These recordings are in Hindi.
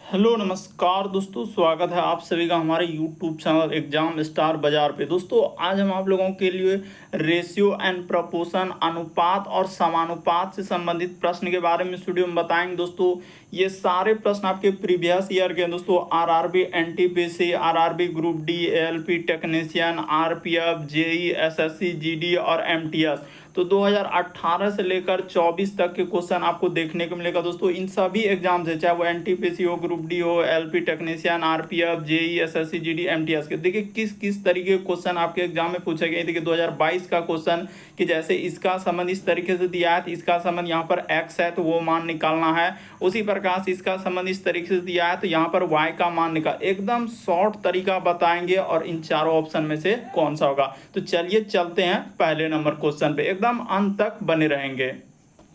हेलो नमस्कार दोस्तों, स्वागत है आप सभी का हमारे यूट्यूब चैनल एग्जाम स्टार बाजार पे। दोस्तों आज हम आप लोगों के लिए रेशियो एंड प्रपोर्शन, अनुपात और समानुपात से संबंधित प्रश्न के बारे में इस वीडियो में बताएंगे। दोस्तों ये सारे प्रश्न आपके प्रीवियस ईयर के हैं। दोस्तों RRB, NTPC, RRB group D, ALP technician, RPF, JE, SSC, GD और एमटीएस। तो 2018 से लेकर 24 तक के क्वेश्चन आपको देखने को मिलेगा। दोस्तों इन सभी एग्जाम से, चाहे वो एनटीपीसी हो, ग्रुप डी हो, LP technician, RPF, JE, SSC, GD, MTS के, देखिए किस किस तरीके के क्वेश्चन आपके एग्जाम में पूछे गए। देखिए 2022 का क्वेश्चन कि जैसे इसका संबंध इस तरीके से दिया है तो इसका संबंध यहाँ पर एक्स है तो वो मान निकालना है। उसी प्रकार से इसका संबंध इस तरीके से दिया है तो यहाँ पर वाई का मान निकाल, एकदम शॉर्ट तरीका बताएंगे और इन चारों ऑप्शन में से कौन सा होगा। तो चलिए चलते हैं पहले नंबर क्वेश्चन पे, एकदम अंत तक बने रहेंगे।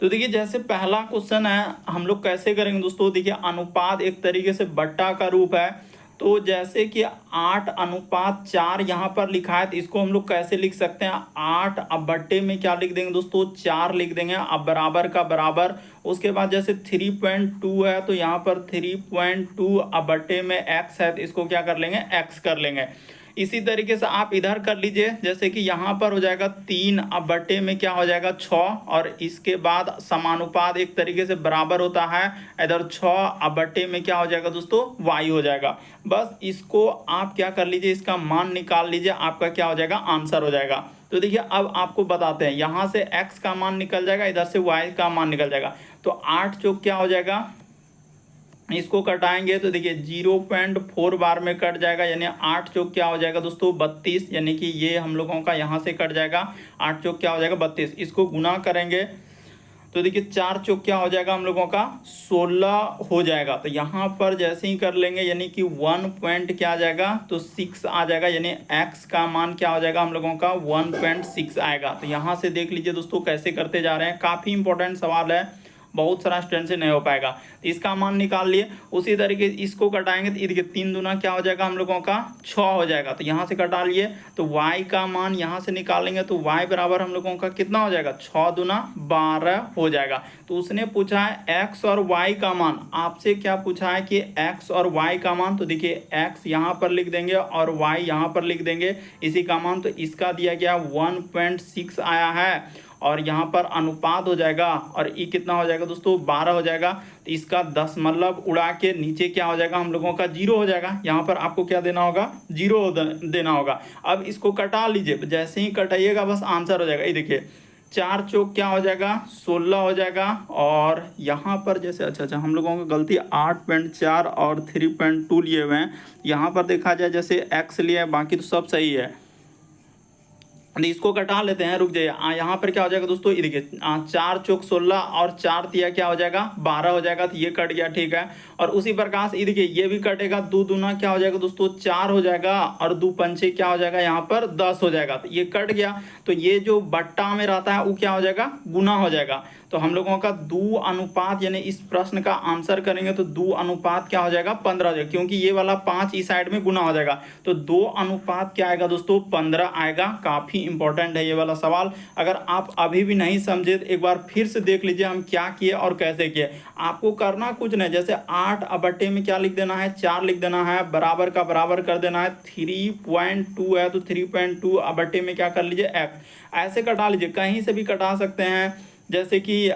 तो देखिए जैसे पहला क्वेश्चन है, हम लोग कैसे करेंगे दोस्तों। देखिए अनुपात एक तरीके से बट्टा का रूप है, तो जैसे कि 8:4 यहाँ पर लिखा है तो इसको हम लोग कैसे लिख सकते हैं। 8 अब बट्टे में क्या लिख देंगे दोस्तों, 4 लिख देंगे। अब बराबर का बराबर, उसके बाद जैसे 3.2 है तो यहाँ पर 3.2, अब बट्टे में x है तो इसको क्या कर लेंगे, x कर लेंगे। इसी तरीके से आप इधर कर लीजिए, जैसे कि यहाँ पर हो जाएगा 3, अब बटे में क्या हो जाएगा 6, और इसके बाद समानुपात एक तरीके से बराबर होता है, इधर 6 अब बटे में क्या हो जाएगा दोस्तों, y हो जाएगा। बस इसको आप क्या कर लीजिए, इसका मान निकाल लीजिए, आपका क्या हो जाएगा, आंसर हो जाएगा। तो देखिए अब आपको बताते हैं, यहाँ से x का मान निकल जाएगा, इधर से y का मान निकल जाएगा। तो 8 चौक क्या हो जाएगा, इसको कटाएंगे तो देखिए 0.4 बार में कट जाएगा, यानी 8 चौक क्या हो जाएगा दोस्तों 32, यानी कि ये हम लोगों का यहाँ से कट जाएगा। 8 चौक क्या हो जाएगा 32, इसको गुना करेंगे तो देखिए 4 चौक क्या हो जाएगा हम लोगों का 16 हो जाएगा। तो यहाँ पर जैसे ही कर लेंगे यानी कि 1 पॉइंट क्या आ जाएगा तो 6 आ जाएगा, यानी x का मान क्या हो जाएगा हम लोगों का 1.6 आएगा। तो यहाँ से देख लीजिए दोस्तों कैसे करते जा रहे हैं, काफ़ी इंपॉर्टेंट सवाल है, बहुत सारा स्टूडेंट से नहीं हो पाएगा। तो इसका मान निकाल लिए, उसी तरीके इसको कटाएंगे तो देखिए 3 दूना क्या हो जाएगा हम लोगों का 6 हो जाएगा। तो यहाँ से कटा लिए तो y का मान यहाँ से निकालेंगे तो y बराबर हम लोगों का कितना हो जाएगा, 6 दूना 12 हो जाएगा। तो उसने पूछा है x और y का मान, आपसे क्या पूछा है कि x और y का मान। तो देखिए x यहाँ पर लिख देंगे और y यहाँ पर लिख देंगे इसी का मान। तो इसका दिया गया 1.6 आया है, और यहाँ पर अनुपात हो जाएगा और ई कितना हो जाएगा दोस्तों 12 हो जाएगा। तो इसका 10 मतलब उड़ा के नीचे क्या हो जाएगा हम लोगों का 0 हो जाएगा। यहाँ पर आपको क्या देना होगा, 0 देना होगा। अब इसको कटा लीजिए, जैसे ही कटाइएगा बस आंसर हो जाएगा। ये देखिए 4 चौक क्या हो जाएगा 16 हो जाएगा, और यहाँ पर जैसे अच्छा हम लोगों को गलती 8.4 और 3.2 लिए हुए हैं। यहाँ पर देखा जाए जैसे x लिए है, बाकी तो सब सही है। इसको कटा लेते हैं, रुक जाइए। यहाँ पर क्या हो जाएगा दोस्तों, ये देखिए 4 चौक 16 और 4 तिया क्या हो जाएगा 12 हो जाएगा। तो ये कट गया, ठीक है। और उसी प्रकार से ये देखिए ये भी कटेगा, 2 दूना क्या हो जाएगा दोस्तों 4 हो जाएगा, और 2 पंचे क्या हो जाएगा यहाँ पर 10 हो जाएगा। तो ये कट गया, तो ये जो बट्टा में रहता है वो क्या हो जाएगा, गुना हो जाएगा। तो हम लोगों का 2 अनुपात, यानी इस प्रश्न का आंसर करेंगे तो 2 अनुपात क्या हो जाएगा 15 हो जाएगा, क्योंकि ये वाला 5 इस साइड में गुना हो जाएगा। तो 2 अनुपात क्या आएगा दोस्तों 15 आएगा। काफी इंपॉर्टेंट है ये वाला सवाल। अगर आप अभी भी नहीं समझे तो एक बार फिर से देख लीजिए हम क्या किए और कैसे किए। आपको करना कुछ नहीं, जैसे 8 अब बट्टे में क्या लिख देना है 4 लिख देना है, बराबर का बराबर कर देना है। 3.2 है तो 3.2 अब बट्टे में क्या कर लीजिए x, ऐसे कटा लीजिए। कहीं से भी कटा सकते हैं, जैसे कि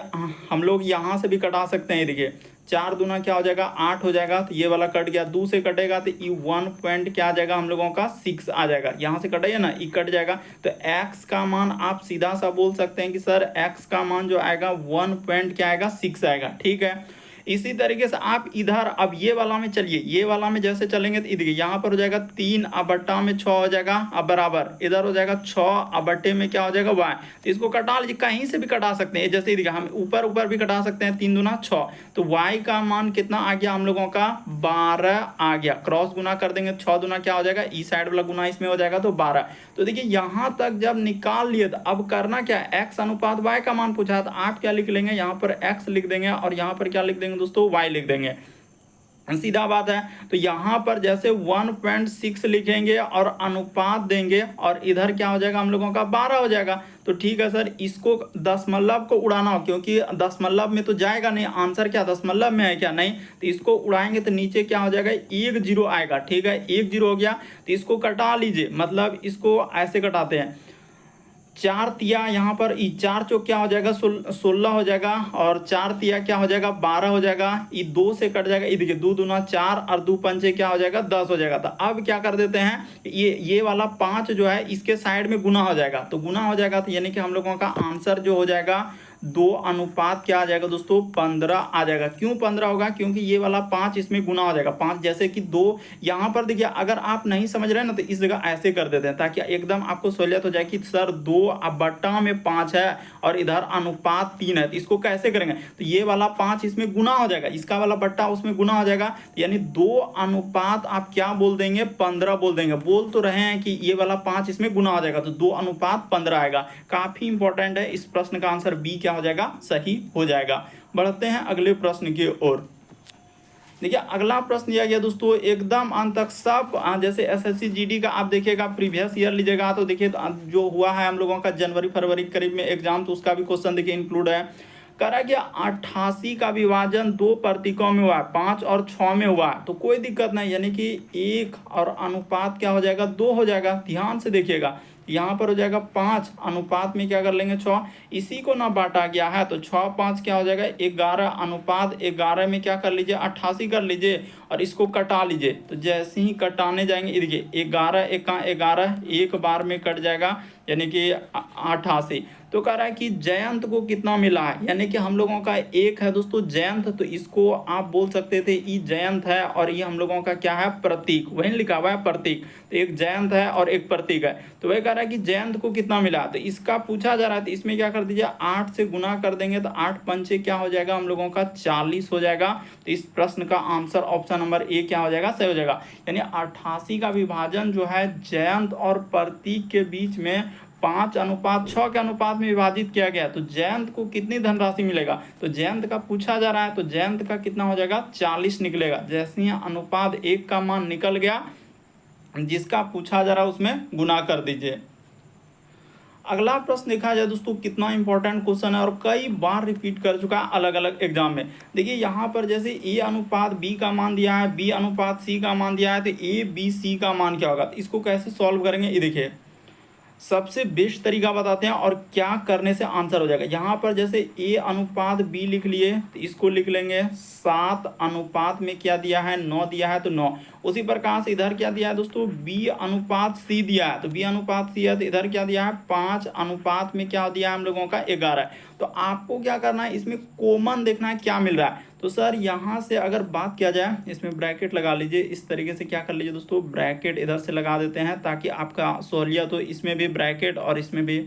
हम लोग यहाँ से भी कटा सकते हैं। देखिए 4 दूना क्या हो जाएगा 8 हो जाएगा, तो ये वाला कट गया। 2 से कटेगा तो ई 1 पॉइंट क्या आ जाएगा हम लोगों का 6 आ जाएगा। यहाँ से कटाइए ना, ई कट जाएगा। तो x का मान आप सीधा सा बोल सकते हैं कि सर x का मान जो आएगा 1 पॉइंट क्या आएगा 6 आएगा, ठीक है। इसी तरीके से आप इधर अब ये वाला में चलिए, ये वाला में जैसे चलेंगे तो देखिए यहाँ पर हो जाएगा 3 अब बट्टा में 6 हो जाएगा, अब बराबर इधर हो जाएगा 6 अब बट्टे में क्या हो जाएगा y। तो इसको कटा लीजिए, कहीं से भी कटा सकते हैं। जैसे देखिए हम ऊपर ऊपर भी कटा सकते हैं, 3 दूना 6। तो y का मान कितना आ गया हम लोगों का 12 आ गया। क्रॉस गुना कर देंगे, 6 दूना क्या हो जाएगा, ई साइड वाला गुना इसमें हो जाएगा तो 12। तो देखिए यहाँ तक जब निकाल लिए तो अब करना क्या है, x अनुपात y का मान पूछा है तो 8 क्या लिख लेंगे, यहाँ पर x लिख देंगे और यहाँ पर क्या लिख देंगे दोस्तों y लिख देंगे। सीधा बात है। तो यहाँ पर जैसे 1.6 लिखेंगे और अनुपात देंगे और इधर क्या हो जाएगा हम लोगों का 12 हो जाएगा। तो ठीक है सर, इसको दशमलव को उड़ाना हो, क्योंकि दशमलव में तो जाएगा नहीं, आंसर क्या दशमलव में है क्या, नहीं। तो इसको उड़ाएंगे तो नीचे क्या हो जाएगा, 1 0 आएगा। ठीक है, 1 0 हो गया। तो इसको कटा लीजिए, मतलब इसको ऐसे कटाते हैं, 4 तिया यहाँ पर 4 चौक क्या हो जाएगा 16 हो जाएगा, और 4 तिया क्या हो जाएगा 12 हो जाएगा। ये 2 से कट जाएगा, ये देखिए 2 दूना 4 और 2 पंचे क्या हो जाएगा 10 हो जाएगा। तो अब क्या कर देते हैं, ये वाला 5 जो है इसके साइड में गुना हो जाएगा। तो गुना हो जाएगा तो यानी कि हम लोगों का आंसर जो हो जाएगा 2 अनुपात क्या आ जाएगा दोस्तों 15 आ जाएगा। क्यों 15 होगा, क्योंकि ये वाला 5 इसमें गुना हो जाएगा। 5 जैसे कि 2 यहाँ पर देखिए, अगर आप नहीं समझ रहे हैं ना तो इस जगह ऐसे कर देते हैं ताकि एकदम आपको सहूलियत हो जाए कि सर 2 बट्टा में 5 है और इधर अनुपात 3 है। तो इसको कैसे करेंगे, तो ये वाला 5 इसमें गुना हो जाएगा, इसका वाला बट्टा उसमें गुना हो जाएगा, यानी 2 अनुपात आप क्या बोल देंगे 15 बोल देंगे। बोल तो रहे हैं कि ये वाला 5 इसमें गुना हो जाएगा, तो 2 अनुपात 15 आएगा। काफी इंपॉर्टेंट है, इस प्रश्न का आंसर बी क्या हो जाएगा, सही हो जाएगा। बढ़ते हैं अगले प्रश्न की ओर। देखिए अगला प्रश्न दिया गया दोस्तों एकदम अंत तक सब, जैसे एसएससी जीडी का आप देखिएगा प्रीवियस ईयर लीजिएगा तो देखिए तो जो हुआ है हम लोगों का जनवरी फरवरी के करीब में एग्जाम, तो उसका भी क्वेश्चन देखिए इंक्लूड है। कह रहा है कि 88 का विभाजन 2 प्रतीकों में हुआ है, 5 और 6 में हुआ है। तो कोई दिक्कत नहीं, यानी कि 1 और अनुपात क्या हो जाएगा 2 हो जाएगा। ध्यान से देखिएगा, यहाँ पर हो जाएगा 5, अनुपात में क्या कर लेंगे 6, इसी को ना बांटा गया है तो 6 5 क्या हो जाएगा 11, अनुपात 11 में क्या कर लीजिए 88 कर लीजिए और इसको कटा लीजिए। तो जैसे ही कटाने जाएंगे देखिए 11 एका 11 एक बार में कट जाएगा, यानी कि 88। तो कह रहा है कि जयंत को कितना मिला है, यानी कि हम लोगों का एक है दोस्तों जयंत, तो इसको आप बोल सकते थे ये जयंत है और ये हम लोगों का क्या है प्रतीक, वही लिखा हुआ है प्रतीक। तो एक जयंत है और एक प्रतीक है। तो वह कह रहा है कि जयंत को कितना मिला, तो इसका पूछा जा रहा है। तो इसमें क्या कर दीजिए 8 से गुना कर देंगे तो 8 पंचे क्या हो जाएगा हम लोगों का 40 हो जाएगा। तो इस प्रश्न का आंसर ऑप्शन नंबर ए क्या हो जाएगा, सही हो जाएगा। यानी 88 का विभाजन जो है जयंत और प्रतीक के बीच में 5 अनुपात 6 के अनुपात में विभाजित किया गया। तो जयंत को कितनी धनराशि मिलेगा, तो जयंत का पूछा जा रहा है, तो जयंत का कितना हो जाएगा 40 निकलेगा। जैसे ही अनुपात 1 का मान निकल गया, जिसका पूछा जा रहा है उसमें गुना कर दीजिए। अगला प्रश्न देखा जाए दोस्तों कितना इंपॉर्टेंट क्वेश्चन है और कई बार रिपीट कर चुका है अलग अलग एग्जाम में। देखिए यहाँ पर जैसे ए अनुपात बी का मान दिया है, बी अनुपात सी का मान दिया है, तो ए बी सी का मान क्या होगा। तो इसको कैसे सॉल्व करेंगे, ये देखिए सबसे बेस्ट तरीका बताते हैं और क्या करने से आंसर हो जाएगा। यहाँ पर जैसे ए अनुपात बी लिख लिए तो इसको लिख लेंगे 7 अनुपात में क्या दिया है 9 दिया है तो 9। उसी प्रकार से इधर क्या दिया है दोस्तों बी अनुपात सी दिया है, तो बी अनुपात सी है तो इधर क्या दिया है 5 अनुपात में क्या दिया है हम लोगों का 11। तो आपको क्या करना है इसमें कॉमन देखना है क्या मिल रहा है। तो सर यहाँ से अगर बात किया जाए, इसमें ब्रैकेट लगा लीजिए, इस तरीके से क्या कर लीजिए दोस्तों ब्रैकेट इधर से लगा देते हैं ताकि आपका सहूलियत हो। इसमें भी ब्रैकेट और इसमें भी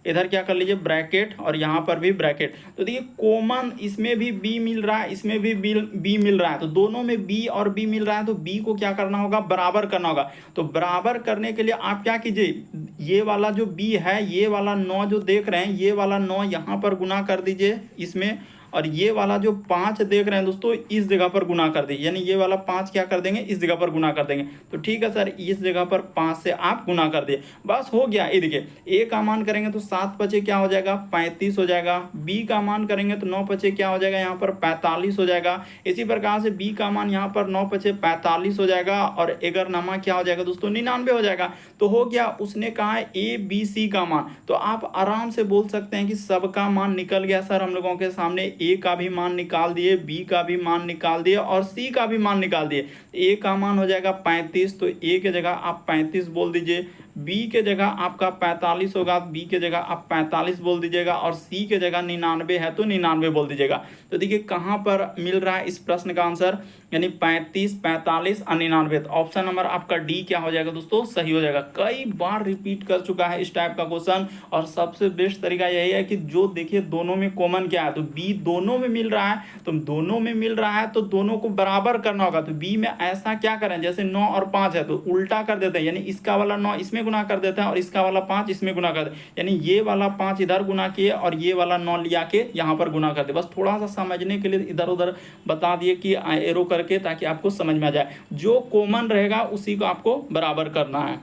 इधर क्या कर लीजिए ब्रैकेट और यहाँ पर भी ब्रैकेट। तो देखिए कॉमन इसमें भी बी मिल रहा है, इसमें भी बी मिल रहा है, तो दोनों में बी और बी मिल रहा है। तो बी को क्या करना होगा बराबर करना होगा। तो बराबर करने के लिए आप क्या कीजिए, ये वाला जो बी है ये वाला 9 जो देख रहे हैं ये वाला 9 यहाँ पर गुना कर दीजिए इसमें, और ये वाला जो 5 देख रहे हैं दोस्तों इस जगह पर गुना कर दीजिए, यानी ये वाला 5 क्या कर देंगे इस जगह पर गुना कर देंगे। तो ठीक है सर इस जगह पर 5 से आप गुना कर दिए, बस हो गया। ये देखिए ए का मान करेंगे तो 7 पचे क्या हो जाएगा 35 हो जाएगा, बी का मान करेंगे तो 9 पचे क्या हो जाएगा यहाँ पर 45 हो जाएगा। इसी प्रकार से बी का मान यहाँ पर 9 पचे 45 हो जाएगा और एगरनामा क्या हो जाएगा दोस्तों 99 हो जाएगा। तो हो गया, उसने कहा है ए बी सी का मान, तो आप आराम से बोल सकते हैं कि सबका मान निकल गया सर हम लोगों के सामने। ए का भी मान निकाल दिए, बी का भी मान निकाल दिए और सी का भी मान निकाल दिए। ए का मान हो जाएगा 35, तो ए के जगह आप 35 बोल दीजिए, बी के जगह आपका 45 होगा, बी के जगह आप 45 बोल दीजिएगा और सी के जगह 99 है तो 99 बोल दीजिएगा। तो देखिए कहाँ पर मिल रहा है इस प्रश्न का आंसर, यानी 35 45 और 99। तो ऑप्शन नंबर आपका डी क्या हो जाएगा दोस्तों सही हो जाएगा। कई बार रिपीट कर चुका है इस टाइप का क्वेश्चन और सबसे बेस्ट तरीका यही है कि जो देखिए दोनों में कॉमन क्या है, तो बी दोनों में मिल रहा है, तो दोनों में मिल रहा है तो दोनों को बराबर करना होगा। तो बी में ऐसा क्या करें, जैसे 9 और 5 है तो उल्टा कर देते हैं, यानी इसका वाला 9 इसमें गुना कर देते हैं और इसका वाला 5 इसमें गुना कर दे, यानी ये वाला 5 इधर गुना किए और ये वाला 9 लिया के यहाँ पर गुना कर दे। बस थोड़ा सा समझने के लिए इधर उधर बता दिए कि एरो करके, ताकि आपको समझ में आ जाए। जो कॉमन रहेगा उसी को आपको बराबर करना है।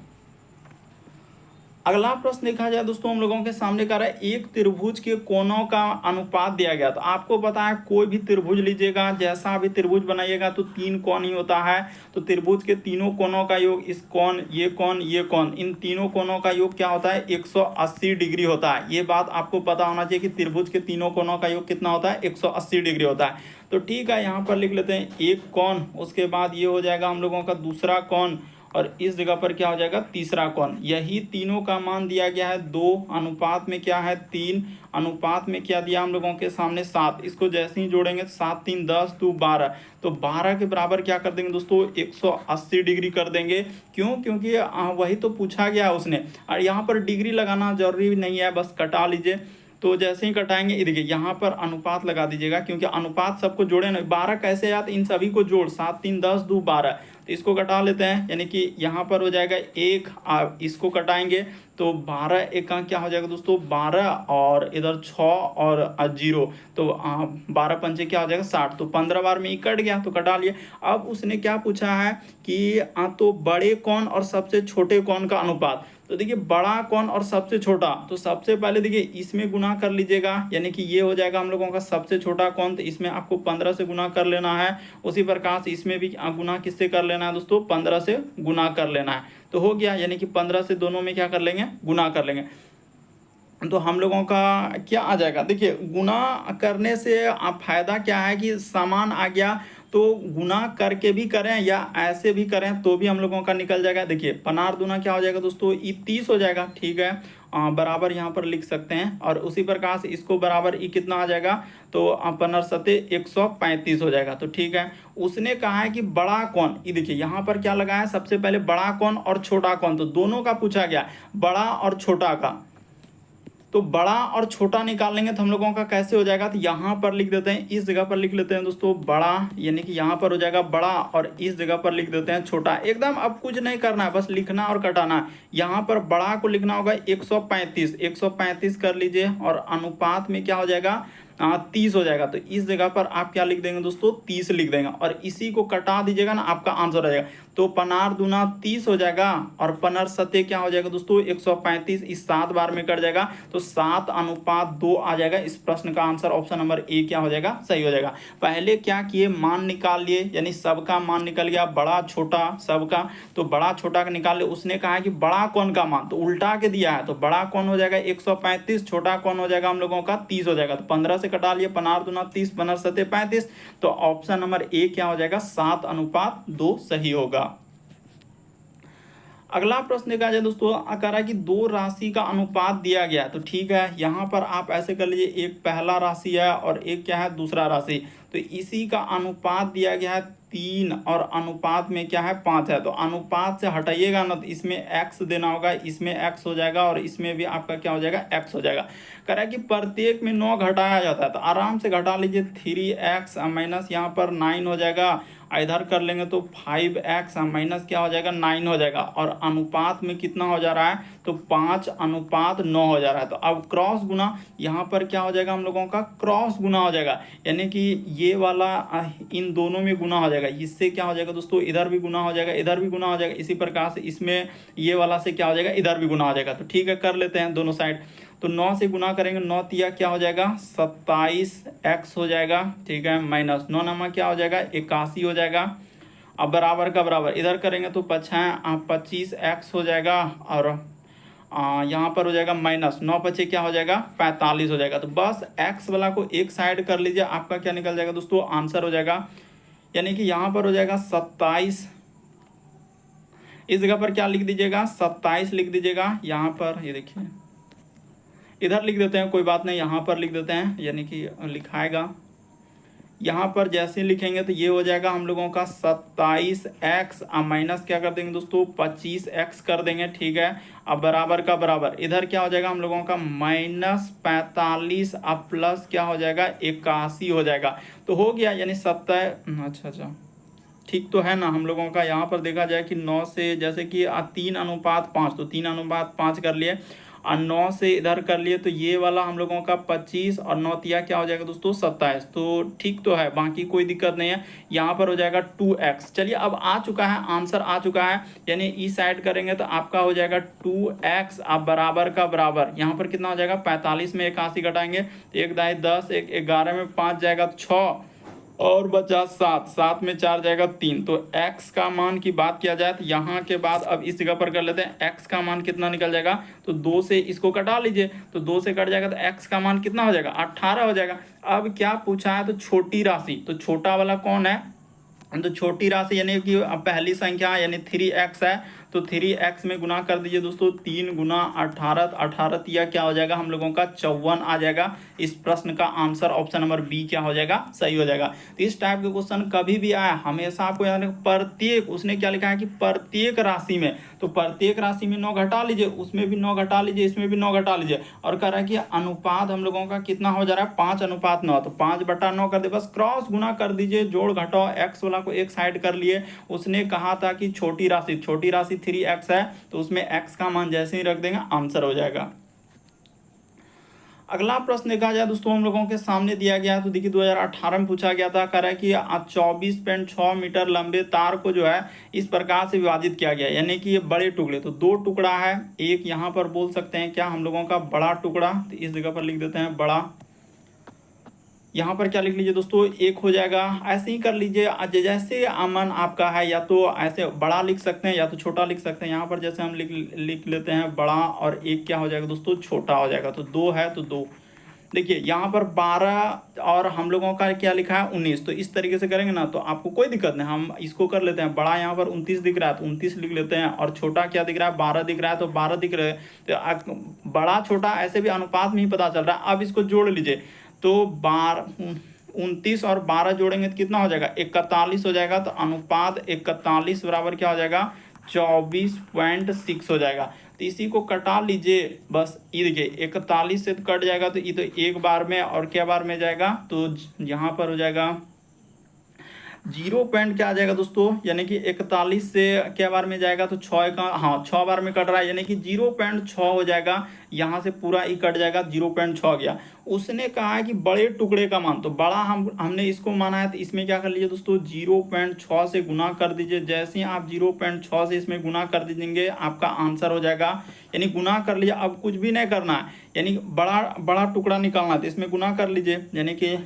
अगला प्रश्न देखा जाए दोस्तों, हम लोगों के सामने का रहा है एक त्रिभुज के कोणों का अनुपात दिया गया। तो आपको पता है कोई भी त्रिभुज लीजिएगा, जैसा भी त्रिभुज बनाइएगा तो 3 कोण ही होता है। तो त्रिभुज के तीनों कोणों का योग, इस कोण, ये कोण, इन तीनों कोणों का योग क्या होता है, 180 डिग्री होता है। ये बात आपको पता होना चाहिए कि त्रिभुज के तीनों कोणों का योग कितना होता है, 180 डिग्री होता है। तो ठीक है, यहाँ पर लिख लेते हैं एक कोण, उसके बाद ये हो जाएगा हम लोगों का दूसरा कोण, और इस जगह पर क्या हो जाएगा, तीसरा कोण। यही तीनों का मान दिया गया है 2 अनुपात में क्या है, 3 अनुपात में क्या दिया हम लोगों के सामने, 7। इसको जैसे ही जोड़ेंगे तो 7 3 10 2 12, तो 12 के बराबर क्या कर देंगे दोस्तों, 180 डिग्री कर देंगे। क्यों? क्योंकि वही तो पूछा गया है उसने, और यहाँ पर डिग्री लगाना जरूरी नहीं है, बस कटा लीजिए। तो जैसे ही कटाएंगे, ये देखिए यहाँ पर अनुपात लगा दीजिएगा, क्योंकि अनुपात सबको जोड़े ना, 12 कैसे याद, इन सभी को जोड़, 7 3 10 2 12। तो इसको कटा लेते हैं, यानी कि यहाँ पर हो जाएगा 1, इसको कटाएंगे तो 12 एक का क्या हो जाएगा दोस्तों, 12, और इधर 6 और 0, तो 12 पंचे क्या हो जाएगा, 60। तो 15 बार में ही कट गया, तो कटा लिए। अब उसने क्या पूछा है कि तो बड़े कोण और सबसे छोटे कोण का अनुपात। तो देखिए बड़ा कोण और सबसे छोटा, तो सबसे पहले देखिए इसमें गुना कर लीजिएगा, यानी कि ये हो जाएगा हम लोगों का सबसे छोटा कोण, तो इसमें आपको 15 से गुना कर लेना है। उसी प्रकार से इसमें भी गुना किससे कर लेना है दोस्तों, 15 से गुना कर लेना है। तो हो गया, यानी कि 15 से दोनों में क्या कर लेंगे, गुना कर लेंगे। तो हम लोगों का क्या आ जाएगा, देखिए गुना करने से आप फायदा क्या है कि समान आ गया, तो गुना करके भी करें या ऐसे भी करें तो भी हम लोगों का निकल जाएगा। देखिए पनार दूना क्या हो जाएगा दोस्तों, ई 30 हो जाएगा, ठीक है, बराबर यहाँ पर लिख सकते हैं। और उसी प्रकार से इसको बराबर ई कितना आ जाएगा, तो पनर सते 135 हो जाएगा। तो ठीक है, उसने कहा है कि बड़ा कोण, ये देखिए यहाँ पर क्या लगा है, सबसे पहले बड़ा कोण और छोटा कोण, तो दोनों का पूछा गया, बड़ा और छोटा का। तो बड़ा और छोटा निकाल लेंगे तो हम लोगों का कैसे हो जाएगा, तो यहाँ पर लिख देते हैं, इस जगह पर लिख लेते हैं दोस्तों बड़ा, यानी कि यहाँ पर हो जाएगा बड़ा, और इस जगह पर लिख देते हैं छोटा। एकदम अब कुछ नहीं करना है, बस लिखना और कटाना। यहाँ पर बड़ा को लिखना होगा 135, 135 कर लीजिए, और अनुपात में क्या हो जाएगा, 30 हो जाएगा। तो इस जगह पर आप क्या लिख देंगे दोस्तों, 30 लिख देंगे, और इसी को कटा दीजिएगा ना, आपका आंसर हो जाएगा। तो पनार दूना 30 हो जाएगा, और पनर सते क्या हो जाएगा दोस्तों, 135, इस 7 बार में कट जाएगा, तो 7:2 आ जाएगा। इस प्रश्न का आंसर ऑप्शन नंबर ए क्या हो जाएगा, सही हो जाएगा। पहले क्या किए, मान निकाल लिए, यानी सबका मान निकल गया, बड़ा छोटा सबका, तो बड़ा छोटा का निकाल लिए। उसने कहा है कि बड़ा कोण का मान, तो उल्टा के दिया है, तो बड़ा कोण हो जाएगा 135, छोटा कोण हो जाएगा हम लोगों का 30 हो जाएगा। तो 15 से कटा लिए, पनार दूना 30, पनर सते 35, तो ऑप्शन नंबर ए क्या हो जाएगा, 7:2 सही होगा। अगला प्रश्न देखा जाए दोस्तों, कह रहा है कि 2 राशि का अनुपात दिया गया। तो ठीक है, यहाँ पर आप ऐसे कर लीजिए, एक पहला राशि है और एक क्या है, दूसरा राशि। तो इसी का अनुपात दिया गया है 3, और अनुपात में क्या है, 5 है। तो अनुपात से हटाइएगा ना, तो इसमें x देना होगा, इसमें x हो जाएगा, और इसमें भी आपका क्या हो जाएगा, x हो जाएगा। कह रहा है कि प्रत्येक में 9 घटाया जाता है, तो आराम से घटा लीजिए, 3x माइनस यहाँ पर 9 हो जाएगा, इधर कर लेंगे तो 5x माइनस क्या हो जाएगा, 9 हो जाएगा, और अनुपात में कितना हो जा रहा है, तो 5:9 हो जा रहा है। तो अब क्रॉस गुना, यहाँ पर क्या हो जाएगा हम लोगों का, क्रॉस गुना हो जाएगा, यानी कि ये वाला इन दोनों में गुना हो जाएगा। इससे क्या हो जाएगा दोस्तों, इधर भी गुना हो जाएगा, इधर भी गुना हो जाएगा। इसी प्रकार से इसमें ये वाला से क्या हो जाएगा, इधर भी गुना हो जाएगा। तो ठीक है, कर लेते हैं दोनों साइड। तो 9 से गुना करेंगे, 9 तिया क्या हो जाएगा, 27x हो जाएगा, ठीक है, माइनस 9 नमा क्या हो जाएगा, 81 हो जाएगा। अब बराबर का बराबर इधर करेंगे तो 25x हो जाएगा, और यहाँ पर हो जाएगा माइनस 9 पचे क्या हो जाएगा, 45 हो जाएगा। तो बस x वाला को एक साइड कर लीजिए, आपका क्या निकल जाएगा दोस्तों, आंसर हो जाएगा, यानी कि यहाँ पर हो जाएगा 27, इस जगह पर क्या लिख दीजिएगा, 27 लिख दीजिएगा। यहाँ पर ये देखिए, इधर लिख देते हैं, कोई बात नहीं, यहाँ पर लिख देते हैं, यानी कि लिखाएगा। यहाँ पर जैसे लिखेंगे तो ये हो जाएगा हम लोगों का 27x, माइनस क्या कर देंगे दोस्तों, 25x कर देंगे, ठीक है। अब बराबर का बराबर इधर क्या हो जाएगा हम लोगों का, -45, अब प्लस क्या हो जाएगा, 81 हो जाएगा। तो हो गया, यानी 70, अच्छा, ठीक तो है ना हम लोगों का। यहाँ पर देखा जाए कि 9 से जैसे कि 3:5, तो 3:5 कर लिए और 9 से इधर कर लिए, तो ये वाला हम लोगों का 25 और 9 तिया क्या हो जाएगा दोस्तों 27। तो ठीक तो है, बाकी कोई दिक्कत नहीं है। यहाँ पर हो जाएगा 2x। चलिए अब आ चुका है आंसर, आ चुका है, यानी इस साइड करेंगे तो आपका हो जाएगा 2x। अब बराबर का बराबर यहाँ पर कितना हो जाएगा 45 में 81 घटाएंगे तो 1 दाई 10, 1 11 में 5 जाएगा 6 और बचा 7, 7 में 4 जाएगा 3। तो x का मान की बात किया जाए तो यहाँ के बाद अब इस जगह पर कर लेते हैं, x का मान कितना निकल जाएगा, तो 2 से इसको कटा लीजिए, तो 2 से कट जाएगा तो x का मान कितना हो जाएगा 18 हो जाएगा। अब क्या पूछा है, तो छोटी राशि, तो छोटा वाला कौन है, तो छोटी राशि यानी कि पहली संख्या यानी 3x है, तो 3x में गुना कर दीजिए दोस्तों, 3 गुना 18, 18 या क्या हो जाएगा हम लोगों का 54 आ जाएगा। इस प्रश्न का आंसर ऑप्शन नंबर बी क्या हो जाएगा, सही हो जाएगा। तो इस टाइप के क्वेश्चन कभी भी आया हमेशा आपको याद रखना, प्रत्येक, उसने क्या लिखा है कि प्रत्येक राशि में, तो प्रत्येक राशि में 9 घटा लीजिए, उसमें भी 9 घटा लीजिए, इसमें भी 9 घटा लीजिए, और कह रहा है कि अनुपात हम लोगों का कितना हो जा रहा है 5:9, तो 5/9 कर दे, बस क्रॉस गुना कर दीजिए, जोड़ घटाओ, एक्स वाला को एक साइड कर लिए। उसने कहा था कि छोटी राशि 3x है, तो उसमें x का मान जैसे ही रख देंगे आंसर हो जाएगा। अगला प्रश्न देखा जाए दोस्तों हम लोगों के सामने दिया गया है, तो देखिए 2018 में पूछा गया था, कह रहा है कि 24.6 मीटर लंबे तार को जो है इस प्रकार से विभाजित किया गया, यानी कि ये बड़े टुकड़े, तो 2 टुकड़ा है, एक यहाँ पर बोल सकते हैं क्या हम लोगों का बड़ा टुकड़ा, तो इस जगह पर लिख देते हैं बड़ा, यहाँ पर क्या लिख लीजिए दोस्तों एक हो जाएगा। ऐसे ही कर लीजिए, जैसे अमन आपका है, या तो ऐसे बड़ा लिख सकते हैं या तो छोटा लिख सकते हैं। यहाँ पर जैसे हम लिख लेते हैं बड़ा, और एक क्या हो जाएगा दोस्तों छोटा हो जाएगा, तो 2 है तो 2। देखिए यहाँ पर 12 और हम लोगों का क्या लिखा है 19, तो इस तरीके से करेंगे ना तो आपको कोई दिक्कत नहीं। हम इसको कर लेते हैं, बड़ा यहाँ पर 29 दिख रहा है तो 29 लिख लेते हैं, और छोटा क्या दिख रहा है 12 दिख रहा है तो 12 दिख रहा है। तो बड़ा छोटा ऐसे भी अनुपात में ही पता चल रहा है। अब इसको जोड़ लीजिए, तो 29 और 12 जोड़ेंगे तो कितना हो जाएगा 41 हो जाएगा, तो अनुपात 41 बराबर क्या हो जाएगा 24.6 हो जाएगा। तो इसी को कटा लीजिए, बस ये देखिए 41 से तो कट जाएगा, तो ये तो एक बार में और क्या बार में जाएगा, तो यहाँ पर हो जाएगा 0 पॉइंट क्या आ जाएगा दोस्तों, यानी कि 41 से क्या बार में जाएगा, तो 6 का, हाँ 6 बार में कट रहा है, यानी कि 0.6 हो जाएगा। यहाँ से पूरा ही कट जाएगा, 0.6 गया। उसने कहा है कि बड़े टुकड़े का मान, तो बड़ा हमने इसको माना है, तो इसमें क्या कर लीजिए दोस्तों 0.6 से गुना कर दीजिए। जैसे ही आप 0.6 से इसमें गुना कर दीजिएंगे आपका आंसर हो जाएगा, यानी गुना कर लीजिए, अब कुछ भी नहीं करना है, यानी बड़ा टुकड़ा निकालना है, तो इसमें गुना कर लीजिए, यानी कि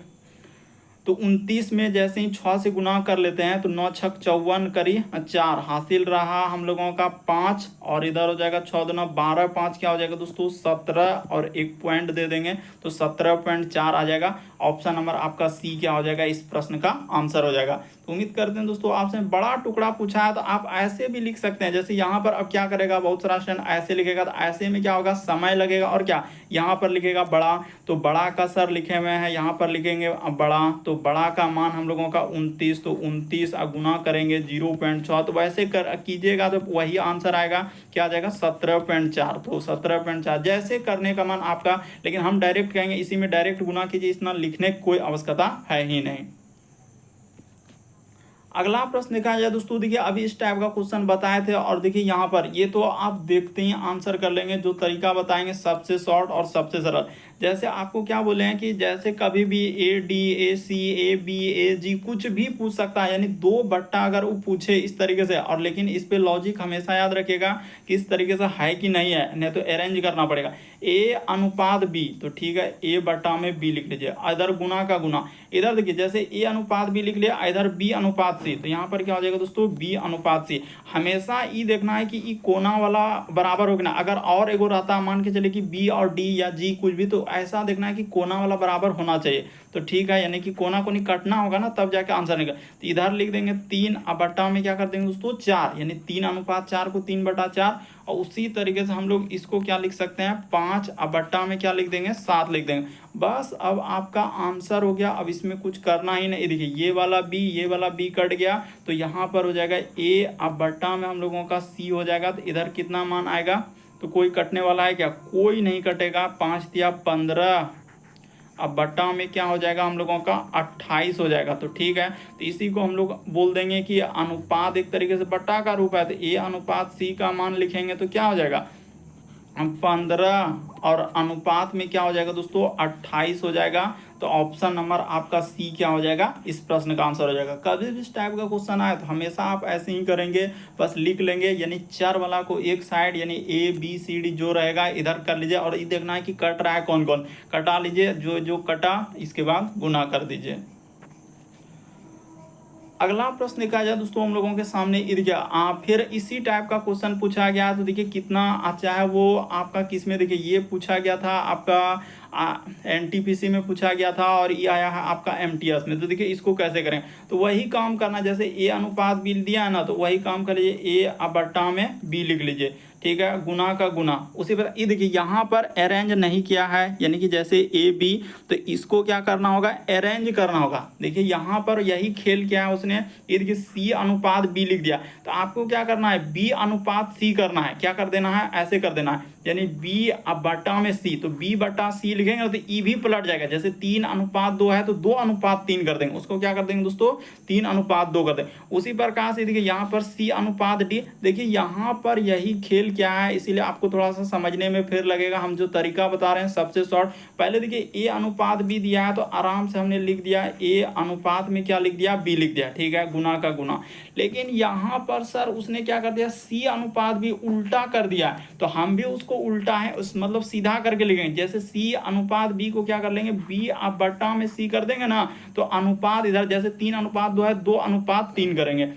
तो 29 में जैसे ही 6 से गुना कर लेते हैं तो 9 छक 54 करी 4 हासिल रहा हम लोगों का 5, और इधर हो जाएगा 6 दूना 12, 5 क्या हो जाएगा दोस्तों 17, और एक पॉइंट दे देंगे तो 17.4 आ जाएगा। ऑप्शन नंबर आपका सी क्या हो जाएगा, इस प्रश्न का आंसर हो जाएगा। तो उम्मीद करते हैं दोस्तों आपसे बड़ा टुकड़ा पूछा है तो आप ऐसे भी लिख सकते हैं। जैसे यहाँ पर अब क्या करेगा, बहुत सारा स्टूडेंट ऐसे लिखेगा, तो ऐसे में क्या होगा समय लगेगा, और क्या यहाँ पर लिखेगा बड़ा, तो बड़ा का सर लिखे हुए हैं, यहाँ पर लिखेंगे बड़ा, तो बड़ा का मान हम लोगों का 29, तो 29 गुना करेंगे 0.6, तो वैसे कर कीजिएगा तो वही आंसर आएगा, क्या आ जाएगा 17.4। तो 17.4 जैसे करने का मान आपका, लेकिन हम डायरेक्ट कहेंगे इसी में डायरेक्ट गुना कीजिए, इतना लिखने की कोई आवश्यकता है ही नहीं। अगला प्रश्न देखा जाए दोस्तों, देखिए अभी इस टाइप का क्वेश्चन बताए थे, और देखिए यहाँ पर ये तो आप देखते ही आंसर कर लेंगे, जो तरीका बताएंगे सबसे शॉर्ट और सबसे सरल। जैसे आपको क्या बोले हैं कि जैसे कभी भी AD AC AB AG कुछ भी पूछ सकता है, यानी 2 बट्टा अगर वो पूछे इस तरीके से, और लेकिन इस पे लॉजिक हमेशा याद रखिएगा कि इस तरीके से है कि नहीं है, नहीं तो अरेंज करना पड़ेगा। A/B, तो ठीक है A बट्टा में B लिख लीजिए, इधर गुना का गुना, इधर देखिए जैसे A/B लिख लिया, इधर B/C, तो यहाँ पर क्या हो जाएगा दोस्तों B/C। हमेशा ये देखना है कि ये कोना वाला बराबर हो गया ना, अगर और एगो रहता मान के चले कि B और D या G कुछ भी, तो ऐसा देखना है कि कोना वाला बराबर होना चाहिए, तो ठीक है, यानी कि कोना को नहीं कटना होगा ना तब जाके आंसर निकलेगा। तो इधर लिख देंगे 3 बट्टा में क्या कर देंगे दोस्तों 4, यानी 3/4 को 3/4, और उसी तरीके से हम लोग इसको क्या लिख सकते हैं 5 बट्टा में क्या लिख देंगे 7 लिख देंगे। बस अब आपका आंसर हो गया। अब इसमें कुछ करना ही नहीं, देखिए ये वाला B कट गया, तो यहाँ पर हो जाएगा A बट्टा में हम लोगों का C हो जाएगा। तो इधर कितना मान आएगा, तो कोई कटने वाला है क्या, कोई नहीं कटेगा, 5 तिया 15 अब बटा में क्या हो जाएगा हम लोगों का 28 हो जाएगा। तो ठीक है, तो इसी को हम लोग बोल देंगे कि अनुपात एक तरीके से बटा का रूप है। तो ए अनुपात सी का मान लिखेंगे तो क्या हो जाएगा 15 और अनुपात में क्या हो जाएगा दोस्तों 28 हो जाएगा। तो ऑप्शन नंबर आपका सी क्या हो जाएगा, इस प्रश्न का आंसर हो जाएगा। कभी भी इस टाइप का क्वेश्चन आए तो हमेशा आप ऐसे ही करेंगे, बस लिख लेंगे, यानी चर वाला को एक साइड यानी ए बी सी डी जो रहेगा इधर कर लीजिए, और ये देखना है कि कट रहा है कौन कौन, कटा लीजिए, जो जो कटा इसके बाद गुना कर दीजिए। अगला प्रश्न देखा जाए दोस्तों हम लोगों के सामने इध गया, फिर इसी टाइप का क्वेश्चन पूछा गया। तो देखिए कितना अच्छा है वो आपका, किस में देखिए ये पूछा गया था आपका एनटीपीसी में पूछा गया था, और ये आया है आपका एमटीएस में। तो देखिए इसको कैसे करें, तो वही काम करना, जैसे ए अनुपात बी दिया है ना, तो वही काम कर लीजिए, ए बट्टा में बी लिख लीजिए, ठीक है, गुना का गुना। उसी पर ये देखिए यहाँ पर अरेंज नहीं किया है, यानी कि जैसे ए बी, तो इसको क्या करना होगा, अरेंज करना होगा। देखिए यहाँ पर यही खेल किया है उसने, ये देखिए सी अनुपात बी लिख दिया, तो आपको क्या करना है, बी अनुपात सी करना है। क्या कर देना है, ऐसे कर देना है, यानी बी बटा में सी, तो बी बटा सी लिखेंगे तो ई भी पलट जाएगा। जैसे 3:2 है तो 2:3 कर देंगे, उसको क्या कर देंगे दोस्तों 3:2 कर देंगे। उसी प्रकार से देखिए यहाँ पर सी अनुपात डी, देखिए यहाँ पर यही खेल क्या है, इसीलिए आपको थोड़ा सा समझने में फिर लगेगा। हम जो तरीका बता रहे हैं सबसे शॉर्ट, पहले देखिए ए अनुपात बी दिया है तो आराम से हमने लिख दिया ए अनुपात में क्या लिख दिया, बी लिख दिया, ठीक है, गुना का गुना। लेकिन यहाँ पर सर उसने क्या कर दिया, सी अनुपात भी उल्टा कर दिया, तो हम भी उसको उल्टा है उस मतलब सीधा करके लिखेंगे। जैसे सी अनुपात बी को क्या कर लेंगे, बी आप बट्टा में सी कर देंगे ना, तो अनुपात इधर जैसे 3:2 है 2:3 करेंगे।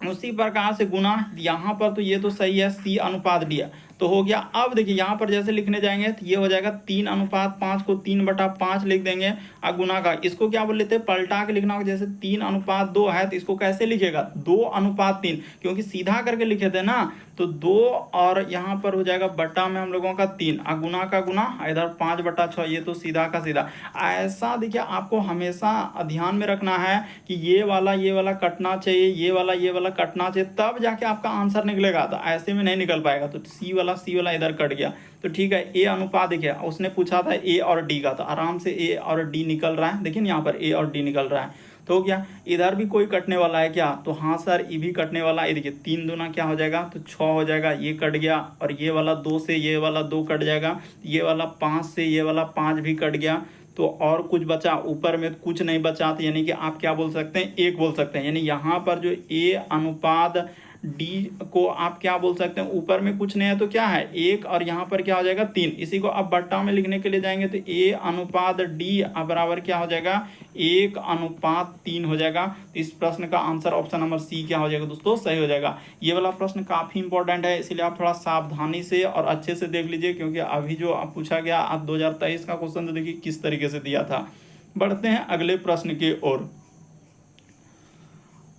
उसी प्रकार से गुना यहाँ पर, तो ये तो सही है, सी अनुपात दिया तो हो गया। अब देखिए यहाँ पर जैसे लिखने जाएंगे तो ये हो जाएगा 3:5 को 3/5 लिख देंगे, और गुना का इसको क्या बोल लेते हैं, पलटा के लिखना होगा। जैसे 3:2 है तो इसको कैसे लिखेगा, 2:3, क्योंकि सीधा करके लिखे थे ना, तो 2 और यहाँ पर हो जाएगा बटा में हम लोगों का 3, और गुना का गुना, इधर 5/6, ये तो सीधा का सीधा। ऐसा देखिए आपको हमेशा ध्यान में रखना है कि ये वाला कटना चाहिए, ये वाला कटना चाहिए, तब जाके आपका आंसर निकलेगा। तो ऐसे में नहीं निकल पाएगा। तो सी वाला इधर कट गया, तो ठीक है। ए अनुपात देखिए उसने पूछा था ए और डी का, तो आराम से ए और डी निकल रहा है, देखिए यहाँ पर ए और डी निकल रहा है। तो क्या इधर भी कोई कटने वाला है क्या, तो हाँ सर ये भी कटने वाला है। देखिए 3 दूना क्या हो जाएगा, तो 6 हो जाएगा, ये कट गया, और ये वाला 2 से ये वाला 2 कट जाएगा, ये वाला 5 से ये वाला 5 भी कट गया। तो और कुछ बचा, ऊपर में कुछ नहीं बचा, तो यानी कि आप क्या बोल सकते हैं, 1 बोल सकते हैं। यानी यहाँ पर जो ए अनुपात डी को आप क्या बोल सकते हैं, ऊपर में कुछ नहीं है तो क्या है 1, और यहाँ पर क्या हो जाएगा 3। इसी को अब बट्टा में लिखने के लिए जाएंगे तो ए अनुपात डी बराबर क्या हो जाएगा 1:3 हो जाएगा। तो इस प्रश्न का आंसर ऑप्शन नंबर सी क्या हो जाएगा दोस्तों, सही हो जाएगा। ये वाला प्रश्न काफी इंपॉर्टेंट है, इसलिए आप थोड़ा सावधानी से और अच्छे से देख लीजिए, क्योंकि अभी जो आप पूछा गया आप 2023 का क्वेश्चन तो देखिए किस तरीके से दिया था। बढ़ते हैं अगले प्रश्न की ओर।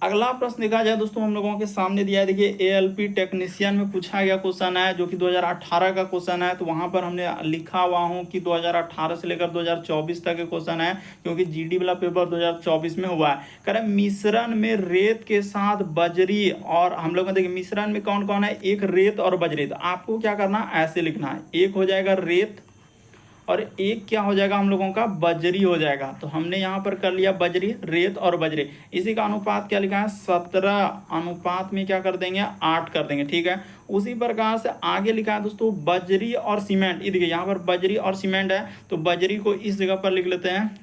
अगला प्रश्न देखा जाए दोस्तों हम लोगों के सामने दिया है, देखिए एएलपी टेक्नीशियन में पूछा गया क्वेश्चन है, जो कि 2018 का क्वेश्चन है। तो वहां पर हमने लिखा हुआ हूं कि 2018 से लेकर 2024 तक के क्वेश्चन है, क्योंकि जीडी वाला पेपर 2024 में हुआ है। कह रहे मिश्रण में रेत के साथ बजरी, और हम लोग देखिए मिश्रण में कौन कौन है, एक रेत और बजरी। तो आपको क्या करना है, ऐसे लिखना है, एक हो जाएगा रेत और एक क्या हो जाएगा हम लोगों का बजरी हो जाएगा। तो हमने यहाँ पर कर लिया बजरी, रेत और बजरी। इसी का अनुपात क्या लिखा है 17, अनुपात में क्या कर देंगे 8 कर देंगे, ठीक है। उसी प्रकार से आगे लिखा है दोस्तों बजरी और सीमेंट। ये देखिए यहाँ पर बजरी और सीमेंट है, तो बजरी को इस जगह पर लिख लेते हैं,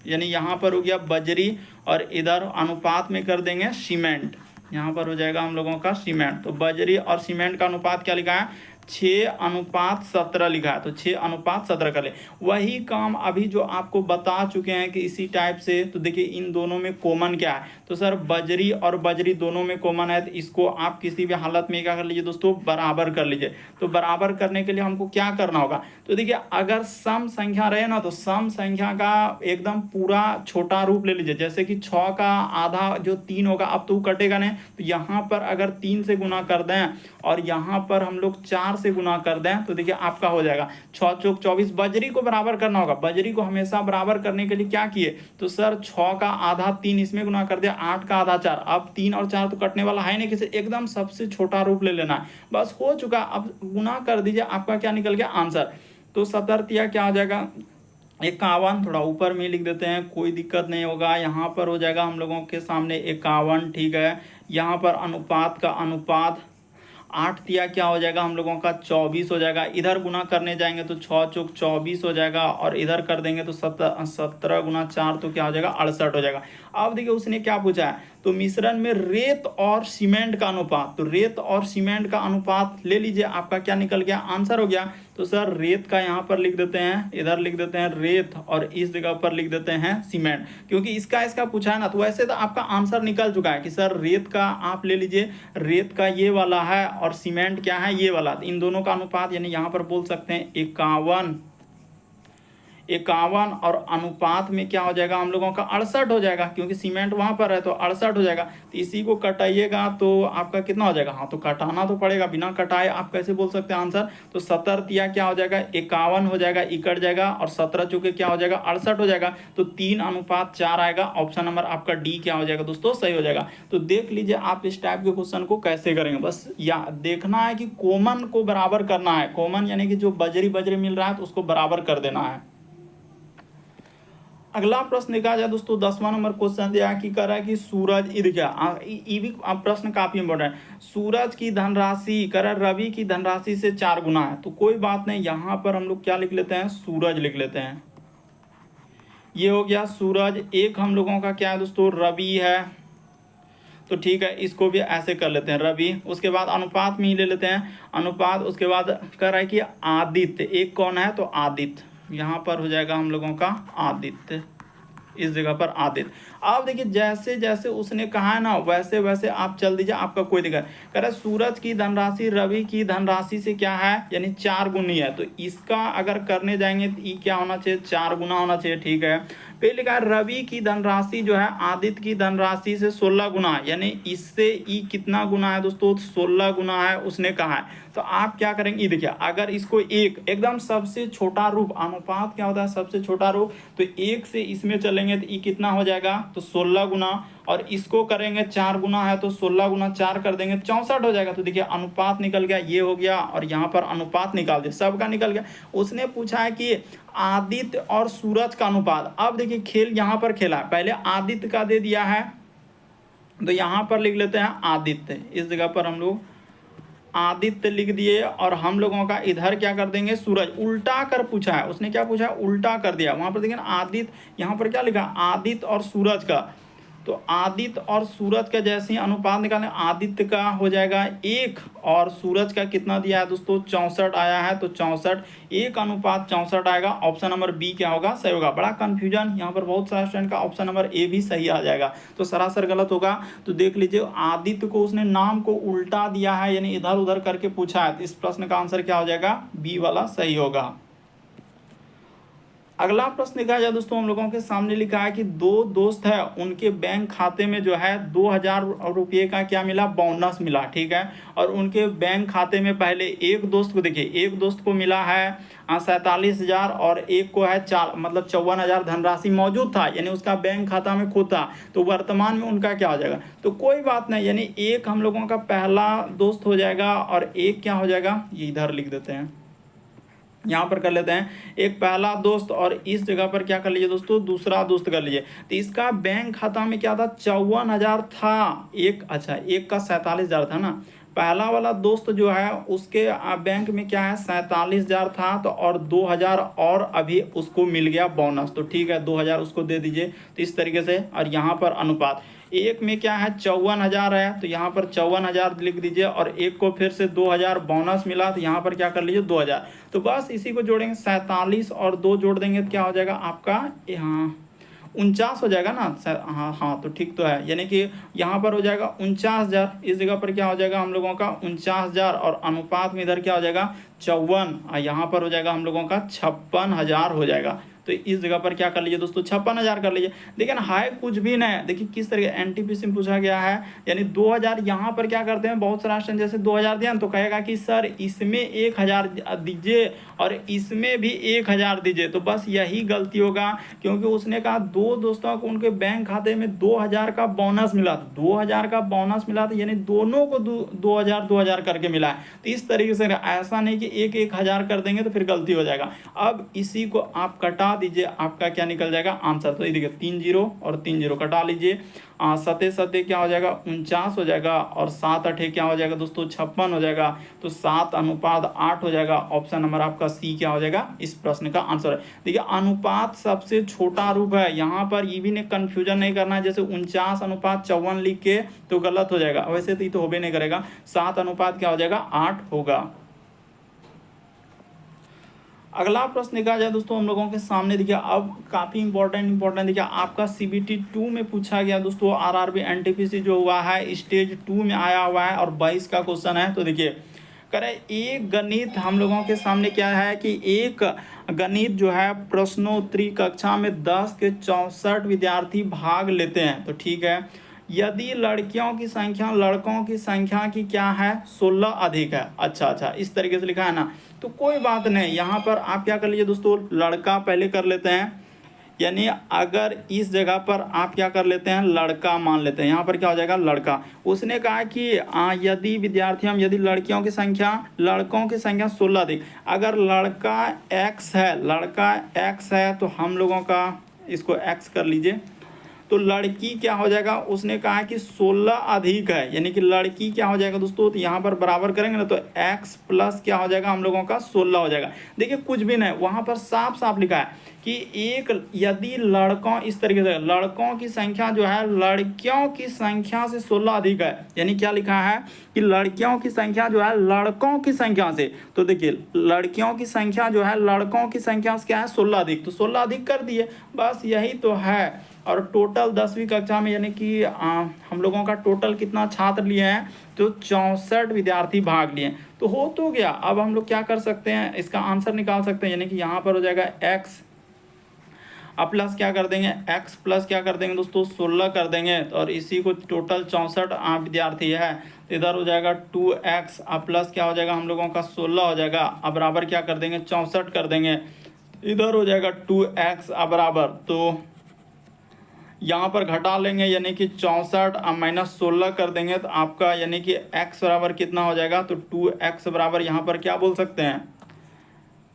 यानी यहाँ पर हो गया बजरी, और इधर अनुपात में कर देंगे सीमेंट, यहाँ पर हो जाएगा हम लोगों का सीमेंट। तो बजरी और सीमेंट का अनुपात क्या लिखा है 6:17 लिखा है, तो 6:17 कर ले। वही काम अभी जो आपको बता चुके हैं कि इसी टाइप से। तो देखिए इन दोनों में कॉमन क्या है, तो सर बजरी और बजरी दोनों में कॉमन है, तो इसको आप किसी भी हालत में क्या कर लीजिए दोस्तों, बराबर कर लीजिए। तो बराबर करने के लिए हमको क्या करना होगा, तो देखिए अगर सम संख्या रहे ना, तो सम संख्या का एकदम पूरा छोटा रूप ले लीजिए। जैसे कि 6 का आधा जो 3 होगा, अब तो कटेगा नहीं, तो यहाँ पर अगर 3 से गुना कर दें और यहाँ पर हम लोग 4 से गुना कर दें, तो देखिए आपका हो जाएगा 6 चौक 24। बजरी को बराबर करना होगा, बजरी को हमेशा बराबर करने के लिए क्या किए, तो सर 6 का आधा 3 इसमें गुना कर दिया, 8 का आधा 4। अब 3 और 4 तो कटने वाला है नहीं, किसी एकदम सबसे छोटा रूप ले लेना है, बस हो चुका। अब गुना कर दीजिए, आपका क्या निकल गया आंसर। तो 17 क्या हो जाएगा 51 थोड़ा ऊपर में लिख देते हैं, कोई दिक्कत नहीं होगा। यहाँ पर हो जाएगा हम लोगों के सामने 51, ठीक है। यहाँ पर अनुपात का अनुपात 8 दिया, क्या हो जाएगा हम लोगों का 24 हो जाएगा। इधर गुना करने जाएंगे तो 6 चौक 24 हो जाएगा, और इधर कर देंगे तो 17 गुना 4 तो क्या हो जाएगा 68 हो जाएगा। अब देखिए उसने क्या पूछा है, तो मिश्रण में रेत और सीमेंट का अनुपात, तो रेत और सीमेंट का अनुपात ले लीजिए, आपका क्या निकल गया, आंसर हो गया। तो सर रेत का यहाँ पर लिख देते हैं, इधर लिख देते हैं रेत, और इस जगह पर लिख देते हैं सीमेंट, क्योंकि इसका पूछा है ना। तो वैसे तो आपका आंसर निकल चुका है कि सर रेत का आप ले लीजिए, रेत का ये वाला है, और सीमेंट क्या है ये वाला, इन दोनों का अनुपात यानी यहाँ पर बोल सकते हैं 51, और अनुपात में क्या हो जाएगा हम लोगों का 68 हो जाएगा, क्योंकि सीमेंट वहां पर है तो 68 हो जाएगा। तो इसी को कटाइएगा तो आपका कितना हो जाएगा, हाँ तो कटाना तो पड़ेगा, बिना कटाए आप कैसे बोल सकते हैं आंसर। तो 70 दिया क्या हो जाएगा 51 हो जाएगा, इकट जाएगा, और 17 चुके क्या हो जाएगा 68 हो जाएगा। तो 3:4 आएगा। ऑप्शन नंबर आपका डी क्या हो जाएगा दोस्तों, सही हो जाएगा। तो देख लीजिए आप इस टाइप के क्वेश्चन को कैसे करेंगे, बस या देखना है कि कॉमन को बराबर करना है, कॉमन यानी कि जो बजरी बजरी मिल रहा है तो उसको बराबर कर देना है। अगला प्रश्न देखा जाए दोस्तों, 10वां नंबर क्वेश्चन दिया कि कर रहा है कि सूरज ईद क्या, ये भी प्रश्न काफी इंपॉर्टेंट है। सूरज की धनराशि कर रवि की धनराशि से 4 गुना है, तो कोई बात नहीं, यहाँ पर हम लोग क्या लिख लेते हैं, सूरज लिख लेते हैं। ये हो गया सूरज। एक हम लोगों का क्या है दोस्तों, रवि है, तो ठीक है इसको भी ऐसे कर लेते हैं रवि। उसके बाद अनुपात में ही ले लेते हैं अनुपात। उसके बाद कर रहा है कि आदित्य, एक कौन है तो आदित्य, यहाँ पर हो जाएगा हम लोगों का आदित्य, इस जगह पर आदित्य। अब देखिए जैसे जैसे उसने कहा है ना वैसे वैसे आप चल दीजिए, आपका कोई दिक्कत। कह रहा है सूरज की धनराशि रवि की धनराशि से क्या है, यानी 4 गुनी है, तो इसका अगर करने जाएंगे तो ये क्या होना चाहिए 4 गुना होना चाहिए, ठीक है। फिर लिखा है रवि की धनराशि जो है आदित्य की धनराशि से 16 गुना, यानी इससे ई कितना गुना है दोस्तों, 16 गुना है उसने कहा है। तो आप क्या करेंगे, देखिए अगर इसको एक एकदम सबसे छोटा रूप, अनुपात क्या होता है सबसे छोटा रूप, तो 1 से इसमें चलेंगे तो ई कितना हो जाएगा तो 16 गुना, और इसको करेंगे 4 गुना है तो 16 गुना 4 कर देंगे 64 हो जाएगा। तो देखिए अनुपात निकल गया, ये हो गया, और यहाँ पर अनुपात निकाल दिया, सबका निकल गया। उसने पूछा है कि आदित्य और सूरज का अनुपात। अब देखिए खेल यहाँ पर खेला, पहले आदित्य का दे दिया है, तो यहाँ पर लिख लेते हैं आदित्य, इस जगह पर हम लोग आदित्य लिख दिए, और हम लोगों का इधर क्या कर देंगे सूरज। उल्टा कर पूछा है उसने, क्या पूछा है उल्टा कर दिया। वहां पर देखिए आदित्य, यहाँ पर क्या लिखा आदित्य और सूरज का, तो आदित्य और सूरज का जैसे ही अनुपात निकालें, आदित्य का हो जाएगा 1, और सूरज का कितना दिया है दोस्तों 64 आया है, तो 64 1:64 आएगा। ऑप्शन नंबर बी क्या होगा, सही होगा। बड़ा कंफ्यूजन यहाँ पर बहुत सारा स्टूडेंट का, ऑप्शन नंबर ए भी सही आ जाएगा, तो सरासर गलत होगा। तो देख लीजिए आदित्य को उसने नाम को उल्टा दिया है, यानी इधर उधर करके पूछा है, तो इस प्रश्न का आंसर क्या हो जाएगा, बी वाला सही होगा। अगला प्रश्न लिखा जाए दोस्तों, हम लोगों के सामने लिखा है कि 2 दोस्त है, उनके बैंक खाते में जो है 2000 रुपये का क्या मिला, बोनस मिला, ठीक है। और उनके बैंक खाते में पहले एक दोस्त को देखिए, एक दोस्त को मिला है 47,000, और एक को है 4 मतलब 54,000 धनराशि मौजूद था, यानी उसका बैंक खाता में खोता, तो वर्तमान में उनका क्या हो जाएगा, तो कोई बात नहीं, यानी एक हम लोगों का पहला दोस्त हो जाएगा, और एक क्या हो जाएगा, ये इधर लिख देते हैं, यहाँ पर कर लेते हैं एक पहला दोस्त, और इस जगह पर क्या कर लीजिए दोस्तों दूसरा दोस्त कर लीजिए। तो इसका बैंक खाता में क्या था 54,000 था, एक अच्छा एक का 47,000 था ना, पहला वाला दोस्त जो है उसके बैंक में क्या है 47,000 था, तो और 2,000 और अभी उसको मिल गया बोनस, तो ठीक है 2,000 उसको दे दीजिए। तो इस तरीके से, और यहाँ पर अनुपात एक में क्या है 54,000 है, तो यहाँ पर 54,000 लिख दीजिए, और एक को फिर से 2,000 बोनस मिला, तो यहाँ पर क्या कर लीजिए 2,000। तो बस इसी को जोड़ेंगे 47 और 2 जोड़ देंगे तो क्या हो जाएगा आपका यहाँ 49 हो जाएगा ना, हाँ हाँ तो ठीक तो है, यानी कि यहाँ पर हो जाएगा 49,000, इस जगह पर क्या हो जाएगा हम लोगों का 49,000, और अनुपात में इधर क्या हो जाएगा 54, और यहाँ पर हो जाएगा हम लोगों का 56,000 हो जाएगा। तो इस जगह पर क्या कर लीजिए दोस्तों 56,000 कर लीजिए। देखिए ना हाई कुछ भी नहीं, देखिए किस तरीके एनटीपीसी में पूछा गया है, यानी 2,000 यहाँ पर क्या करते हैं बहुत सारा ऑप्शन, जैसे 2,000 दिया तो कहेगा कि सर इसमें 1,000 दीजिए और इसमें भी 1,000 दीजिए, तो बस यही गलती होगा, क्योंकि उसने कहा 2 दोस्तों को उनके बैंक खाते में 2,000 का बोनस मिला, 2,000 का बोनस मिला, तो यानी दोनों को 2,000 करके मिला है। तो इस तरीके से ऐसा नहीं कि 1,000 कर देंगे तो फिर गलती हो जाएगा। अब इसी को आप कटा घटा दीजिए, आपका क्या निकल जाएगा आंसर। तो ये देखिए 3 जीरो और 3 जीरो कटा लीजिए, सते सते क्या हो जाएगा 49 हो जाएगा, और 7 अठे क्या हो जाएगा दोस्तों 56 हो जाएगा। तो 7:8 हो जाएगा। ऑप्शन नंबर आपका सी क्या हो जाएगा इस प्रश्न का आंसर है। देखिए अनुपात सबसे छोटा रूप है, यहाँ पर ये भी नहीं कन्फ्यूजन नहीं करना है, जैसे 49:54 लिख के तो गलत हो जाएगा, वैसे तो ये तो होबे नहीं करेगा। 7 अनुपात क्या हो जाएगा 8 होगा। अगला प्रश्न देखा जाए दोस्तों हम लोगों के सामने, देखिए अब काफ़ी इंपॉर्टेंट देखिए आपका CBT 2 में पूछा गया दोस्तों, RRB NTPC जो हुआ है स्टेज 2 में आया हुआ है और 22 का क्वेश्चन है। तो देखिए करें एक गणित हम लोगों के सामने क्या है कि एक गणित जो है प्रश्नोत्तरी कक्षा में 10 के 64 विद्यार्थी भाग लेते हैं। तो ठीक है, यदि लड़कियों की संख्या लड़कों की संख्या की क्या है 16 अधिक है। अच्छा इस तरीके से लिखा है ना, तो कोई बात नहीं, यहाँ पर आप क्या कर लीजिए दोस्तों लड़का पहले कर लेते हैं, यानी अगर इस जगह पर आप क्या कर लेते हैं लड़का मान लेते हैं, यहाँ पर क्या हो जाएगा लड़का। उसने कहा कि यदि विद्यार्थियों यदि लड़कियों की संख्या लड़कों की संख्या 16 अधिक, अगर लड़का x है तो हम लोगों का इसको x कर लीजिए, तो लड़की क्या हो जाएगा, उसने कहा कि 16 अधिक है, यानी कि लड़की क्या हो जाएगा दोस्तों, तो यहाँ पर बराबर करेंगे ना तो x प्लस क्या हो जाएगा हम लोगों का 16 हो जाएगा। देखिए कुछ भी नहीं, वहाँ पर साफ साफ लिखा है कि एक यदि लड़कों इस तरीके से लड़कों की संख्या जो है लड़कियों की संख्या से 16 अधिक है, यानी क्या लिखा है कि लड़कियों की संख्या जो है लड़कों की संख्या से। तो देखिए लड़कियों की संख्या जो है लड़कों की संख्या से क्या है 16 अधिक, तो 16 अधिक कर दिए, बस यही तो है। और टोटल 10वीं कक्षा में यानी कि हम लोगों का टोटल कितना छात्र लिए हैं, तो 64 विद्यार्थी भाग लिए, तो हो तो गया। अब हम लोग क्या कर सकते हैं इसका आंसर निकाल सकते हैं, यानी कि यहाँ पर हो जाएगा x अब प्लस क्या कर देंगे x प्लस क्या कर देंगे दोस्तों 16 कर देंगे, और इसी को टोटल 64 विद्यार्थी है, तो इधर हो जाएगा 2x अब प्लस क्या हो जाएगा हम लोगों का 16 हो जाएगा, अब बराबर क्या कर देंगे 64 कर देंगे, इधर हो जाएगा 2x अब बराबर, तो यहाँ पर घटा लेंगे यानी कि 64 अब -16 कर देंगे, तो आपका यानी कि x बराबर कितना हो जाएगा, तो 2x बराबर यहाँ पर क्या बोल सकते हैं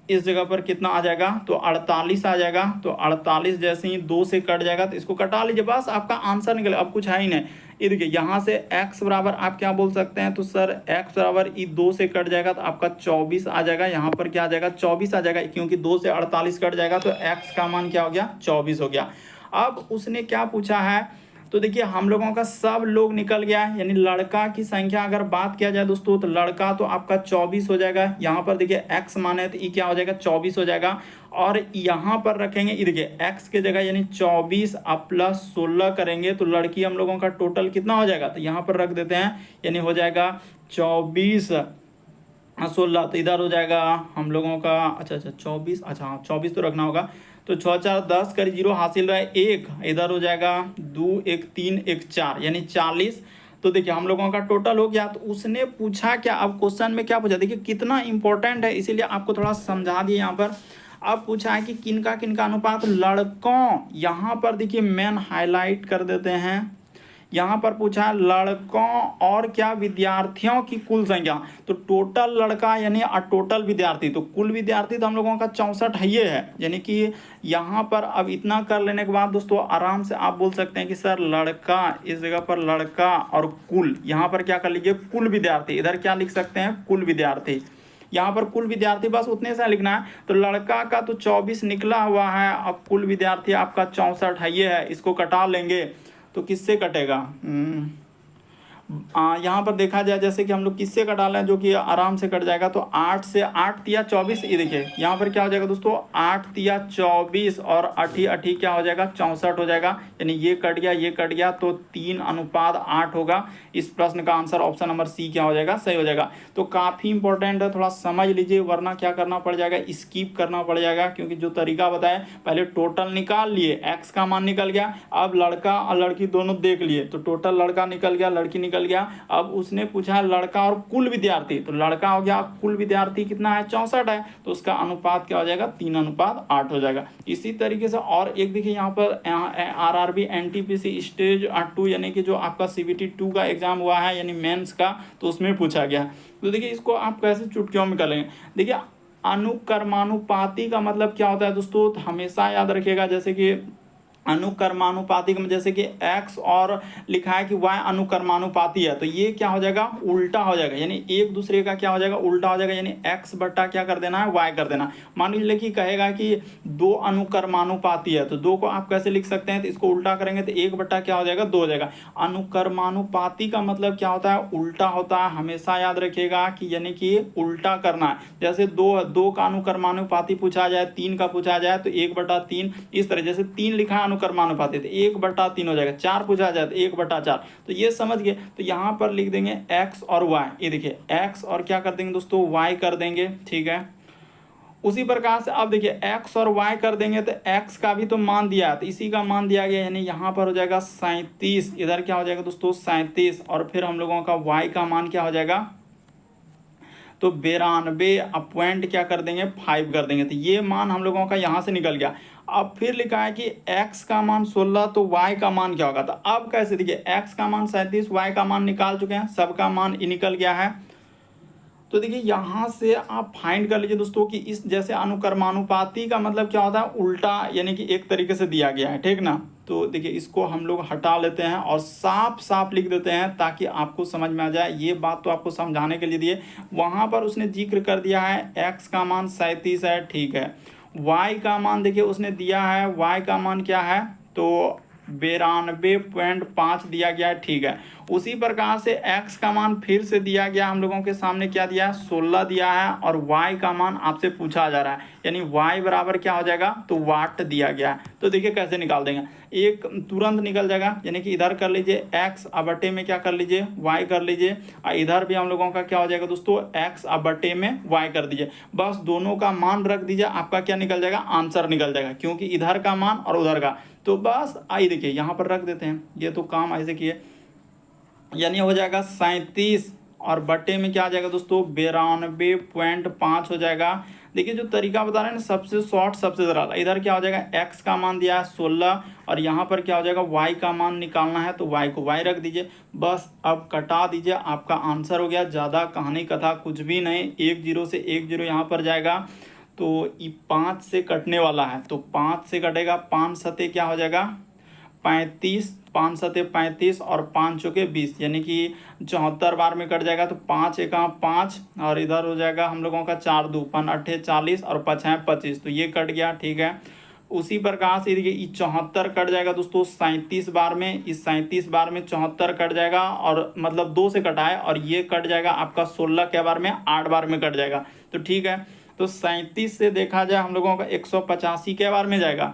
इस जगह पर कितना आ जाएगा, तो 48 आ जाएगा। तो 48 जैसे ही 2 से कट जाएगा तो इसको कटा लीजिए, बस आपका आंसर निकलेगा, अब कुछ है ही नहीं। ये देखिए यहाँ से x बराबर आप क्या बोल सकते हैं, तो सर x बराबर ये 2 से कट जाएगा तो आपका 24 आ जाएगा, यहाँ पर क्या आ जाएगा 24 आ जाएगा, क्योंकि 2 से 48 कट जाएगा तो x का मान क्या हो गया 24 हो गया। अब उसने क्या पूछा है, तो देखिए हम लोगों का सब लोग निकल गया है, यानी लड़का की संख्या अगर बात किया जाए दोस्तों तो लड़का तो आपका 24 हो जाएगा, यहाँ पर देखिए x माने तो ये क्या हो जाएगा 24 हो जाएगा, और यहाँ पर रखेंगे ये देखिए x के जगह यानी 24 अब प्लस 16 करेंगे तो लड़की हम लोगों का टोटल कितना हो जाएगा, तो यहाँ पर रख देते हैं यानी हो जाएगा 24 16, तो इधर हो जाएगा हम लोगों का अच्छा 24 अच्छा हाँ 24 तो रखना होगा, तो 6 4 10 कर 0 हासिल रहा है 1, इधर हो जाएगा 2 1 3 1 4 यानी 40। तो देखिए हम लोगों का टोटल हो गया। तो उसने पूछा क्या, अब क्वेश्चन में क्या पूछा, देखिए कितना इंपॉर्टेंट है इसीलिए आपको थोड़ा समझा दिए यहाँ पर। अब पूछा है कि किनका किनका अनुपात लड़कों, यहाँ पर देखिए मेन हाईलाइट कर देते हैं, यहाँ पर पूछा है लड़कों और क्या विद्यार्थियों की कुल संख्या, तो टोटल लड़का यानी टोटल विद्यार्थी, तो कुल विद्यार्थी तो हम लोगों का 64 है, ये है, यानी कि यहाँ पर अब इतना कर लेने के बाद दोस्तों आराम से आप बोल सकते हैं कि सर लड़का इस जगह पर लड़का और कुल, यहाँ पर क्या कर लीजिए कुल विद्यार्थी, इधर क्या लिख सकते हैं कुल विद्यार्थी, यहाँ पर कुल विद्यार्थी बस उतने से लिखना है। तो लड़का का तो 24 निकला हुआ है, अब कुल विद्यार्थी आपका 64 है, ये है, इसको कटा लेंगे तो किससे कटेगा, यहाँ पर देखा जाए जैसे कि हम लोग किससे कटा लें जो कि आराम से कट जाएगा, तो 8 से 8 तिया 24, ये देखिए यहाँ पर क्या हो जाएगा दोस्तों 8 तिया 24 और 8 8 क्या हो जाएगा 64 हो जाएगा, यानी ये कट गया तो 3:8 होगा। इस प्रश्न का आंसर ऑप्शन नंबर सी क्या हो जाएगा सही हो जाएगा। तो काफ़ी इंपॉर्टेंट है, थोड़ा समझ लीजिए वरना क्या करना पड़ जाएगा स्किप करना पड़ जाएगा, क्योंकि जो तरीका बताया पहले टोटल निकाल लिए x का मान निकल गया, अब लड़का और लड़की दोनों देख लिए तो टोटल लड़का निकल गया लड़की निकल गया। अब उसने पूछा लड़का और कुल विद्यार्थी, तो लड़का हो गया कुल विद्यार्थी कितना है 64 है, तो उसका अनुपात क्या हो जाएगा 3:8 हो जाएगा। इसी तरीके से और एक देखिए यहाँ पर RRB NTPC स्टेज 2 यानी कि जो आपका CBT 2 का एग्जाम हुआ है यानी मेंस का, तो उसमें पूछा गया। तो देखिए इसको आप कैसे चुटकियों में कर लेंगे, देखिए अनुक्रमानुपाती का मतलब क्या होता है दोस्तों, तो हमेशा याद रखिएगा, जैसे कि अनुक्रमानुपाती में जैसे कि x और लिखा है कि y अनुक्रमानुपाती है, तो ये क्या हो जाएगा, उल्टा हो जाएगा, यानी एक दूसरे का क्या हो जाएगा, उल्टा हो जाएगा, यानी x बट्टा क्या कर देना है, y कर देना। मान लीजिए कि कहेगा कि दो अनुक्रमानुपाती है, तो दो को आप कैसे लिख सकते हैं, तो इसको उल्टा करेंगे तो एक बट्टा क्या हो जाएगा, दो हो जाएगा। अनुक्रमानुपाती का मतलब क्या होता है, उल्टा होता है, हमेशा याद रखिएगा कि यानी कि उल्टा करना है। जैसे दो का अनुक्रमानुपाती पूछा जाए, 3 का पूछा जाए तो 1/3, इस तरह जैसे 3 लिखा है अनुक्रमानुपाती तो 1/3 हो जाएगा। 4 पूछा जाए तो 1/4, तो ये समझ गए। तो यहाँ पर लिख देंगे x और y, ये देखिए x और क्या कर देंगे दोस्तों, y कर देंगे, ठीक है। उसी प्रकार से अब देखिए x और y कर देंगे तो x का भी तो मान दिया है, तो इसी का मान दिया गया, यानी यहाँ पर हो जाएगा 37, इधर क्या हो जाएगा दोस्तों 37, और फिर हम लोगों का y का मान क्या हो जाएगा, तो 92 अपॉइंट क्या कर देंगे, 5 कर देंगे। तो ये मान हम लोगों का यहाँ से निकल गया। अब फिर लिखा है कि x का मान 16, तो y का मान क्या होगा, तो अब कैसे, देखिए x का मान 37, y का मान निकाल चुके हैं, सबका मान निकल गया है। तो देखिए यहाँ से आप फाइंड कर लीजिए दोस्तों कि इस जैसे अनुक्रमानुपाती का मतलब क्या होता है, उल्टा, यानी कि एक तरीके से दिया गया है, ठीक ना। तो देखिए इसको हम लोग हटा लेते हैं और साफ साफ लिख देते हैं ताकि आपको समझ में आ जाए। ये बात तो आपको समझाने के लिए दिए, वहाँ पर उसने जिक्र कर दिया है x का मान 37 है, ठीक है। y का मान देखिए उसने दिया है, y का मान क्या है, तो 92.5 दिया गया है, ठीक है। उसी प्रकार से x का मान फिर से दिया गया, हम लोगों के सामने क्या दिया है, 16 दिया है, और y का मान आपसे पूछा जा रहा है, यानी y बराबर क्या हो जाएगा, तो वाट दिया गया है। तो देखिए कैसे निकाल देंगे, एक तुरंत निकल जाएगा, यानी कि इधर कर लीजिए x बटे में क्या कर लीजिए, y कर लीजिए, और इधर भी हम लोगों का क्या हो जाएगा दोस्तों, x बटे में y कर दीजिए। बस दोनों का मान रख दीजिए, आपका क्या निकल जाएगा, आंसर निकल जाएगा, क्योंकि इधर का मान और उधर का। तो बस आई देखिए यहाँ पर रख देते हैं, ये तो काम ऐसे किए, यानी हो जाएगा 37 और बटे में क्या आ जाएगा दोस्तों, 92.5 हो जाएगा। देखिए जो तरीका बता रहे हैं ना, सबसे शॉर्ट सबसे सरल। इधर क्या हो जाएगा, x का मान दिया है 16, और यहाँ पर क्या हो जाएगा, y का मान निकालना है, तो y को y रख दीजिए, बस अब कटा दीजिए, आपका आंसर हो गया। ज़्यादा कहानी कथा कुछ भी नहीं, 1 0 से 1 0 यहाँ पर जाएगा, तो ये 5 से कटने वाला है, तो 5 से कटेगा, 5 सते क्या हो जाएगा, 35, 5 सते 35 और 5 चौके 20, यानी कि 74 बार में कट जाएगा। तो 5 एका 5, और इधर हो जाएगा हम लोगों का 4 2 5 8 40 और 5 है 25, तो ये कट गया, ठीक है। उसी प्रकार से देखिए 74 कट जाएगा दोस्तों 37 बार में, इस 37 बार में 74 कट जाएगा, और मतलब 2 से कटा है, और ये कट जाएगा आपका 16 क्या बार में, 8 बार में कट जाएगा, तो ठीक है। तो 37 से देखा जाए हम लोगों का 185 के बार में जाएगा,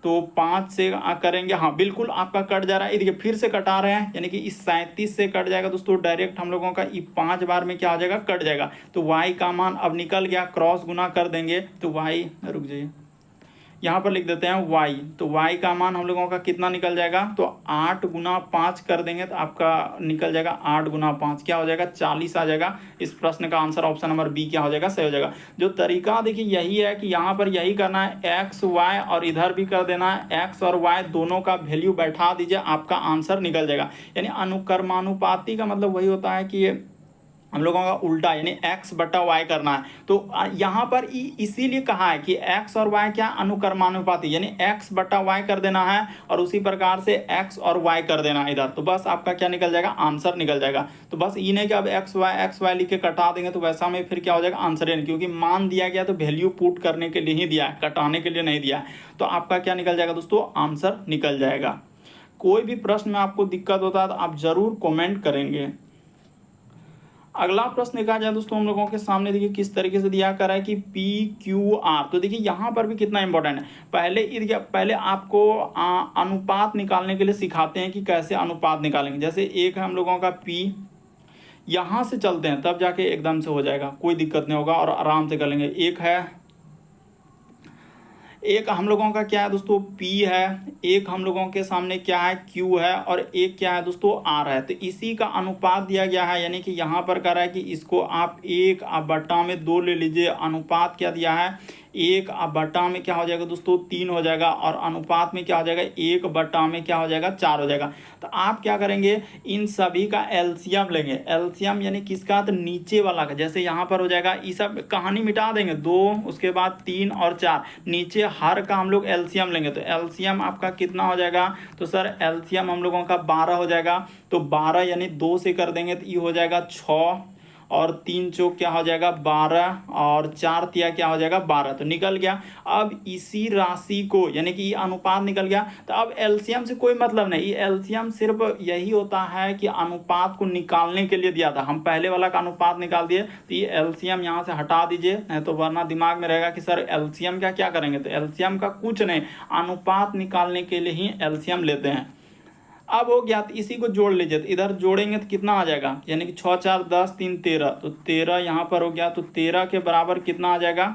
तो 5 से करेंगे, हाँ बिल्कुल आपका कट जा रहा है, ये देखिए फिर से कटा रहे हैं, यानी कि इस 37 से कट जाएगा दोस्तों डायरेक्ट हम लोगों का, ये 5 बार में क्या हो जाएगा, कट जाएगा। तो y का मान अब निकल गया, क्रॉस गुना कर देंगे, तो y, रुक जाइए, यहाँ पर लिख देते हैं y, तो y का मान हम लोगों का कितना निकल जाएगा, तो 8 गुना 5 कर देंगे, तो आपका निकल जाएगा 8 गुना 5 क्या हो जाएगा, 40 आ जाएगा। इस प्रश्न का आंसर ऑप्शन नंबर बी क्या हो जाएगा, सही हो जाएगा। जो तरीका देखिए यही है कि यहाँ पर यही करना है, x y और इधर भी कर देना है, x और y दोनों का वैल्यू बैठा दीजिए, आपका आंसर निकल जाएगा। यानी अनुक्रमानुपाती का मतलब वही होता है कि हम लोगों का उल्टा, यानी x बटा y करना है। तो यहाँ पर इसीलिए कहा है कि x और y क्या अनुक्रमानुपाती, यानी x बटा y कर देना है, और उसी प्रकार से x और y कर देना है इधर, तो बस आपका क्या निकल जाएगा, आंसर निकल जाएगा। तो बस ये नहीं कि अब x y लिख के कटा देंगे, तो वैसा में फिर क्या हो जाएगा, आंसर ही नहीं, क्योंकि मान दिया गया तो वैल्यू पुट करने के लिए ही दिया है, कटाने के लिए नहीं दिया है। तो आपका क्या निकल जाएगा दोस्तों, आंसर निकल जाएगा। कोई भी प्रश्न में आपको दिक्कत होता है तो आप जरूर कॉमेंट करेंगे। अगला प्रश्न देखा जाए दोस्तों हम लोगों के सामने, देखिए किस तरीके से दिया कर रहा है कि PQR। तो देखिए यहाँ पर भी कितना इंपॉर्टेंट है, पहले आपको अनुपात निकालने के लिए सिखाते हैं कि कैसे अनुपात निकालेंगे। जैसे एक है हम लोगों का P, यहाँ से चलते हैं तब जाके एकदम से हो जाएगा, कोई दिक्कत नहीं होगा और आराम से कर लेंगे। एक हम लोगों का क्या है दोस्तों, P है, एक हम लोगों के सामने क्या है, Q है, और एक क्या है दोस्तों, R है। तो इसी का अनुपात दिया गया है, यानी कि यहाँ पर कह रहा है कि इसको आप 1/2 ले लीजिए। अनुपात क्या दिया है, 1 बटा में क्या हो जाएगा दोस्तों 3 हो जाएगा, और अनुपात में क्या हो जाएगा 1 बटा में क्या हो जाएगा 4 हो जाएगा। तो आप क्या करेंगे, इन सभी का एलसीएम लेंगे। एलसीएम यानी किसका, तो नीचे वाला का। जैसे यहाँ पर हो जाएगा, ये सब कहानी मिटा देंगे, 2 उसके बाद 3 और 4, नीचे हर का हम लोग एलसीएम लेंगे। तो एलसीएम आपका कितना हो जाएगा, तो सर एलसीएम हम लोगों का 12 हो जाएगा। तो 12 यानी 2 से कर देंगे तो ये हो जाएगा 6, और 3 चौक क्या हो जाएगा 12, और 4 तिया क्या हो जाएगा 12, तो निकल गया। अब इसी राशि को यानी कि ये अनुपात निकल गया। तो अब एलसीएम से कोई मतलब नहीं, ये एलसीएम सिर्फ यही होता है कि अनुपात को निकालने के लिए दिया था। हम पहले वाला का अनुपात निकाल दिए, तो ये एलसीएम यहाँ से हटा दीजिए, नहीं तो वरना दिमाग में रहेगा कि सर एलसीएम का क्या करेंगे। तो एलसीएम का कुछ नहीं, अनुपात निकालने के लिए ही एलसीएम लेते हैं। अब हो गया, तो इसी को जोड़ लीजिए। तो इधर जोड़ेंगे तो कितना आ जाएगा, यानी कि 6 4 10 3 13, तो 13 यहाँ पर हो गया। तो 13 के बराबर कितना आ जाएगा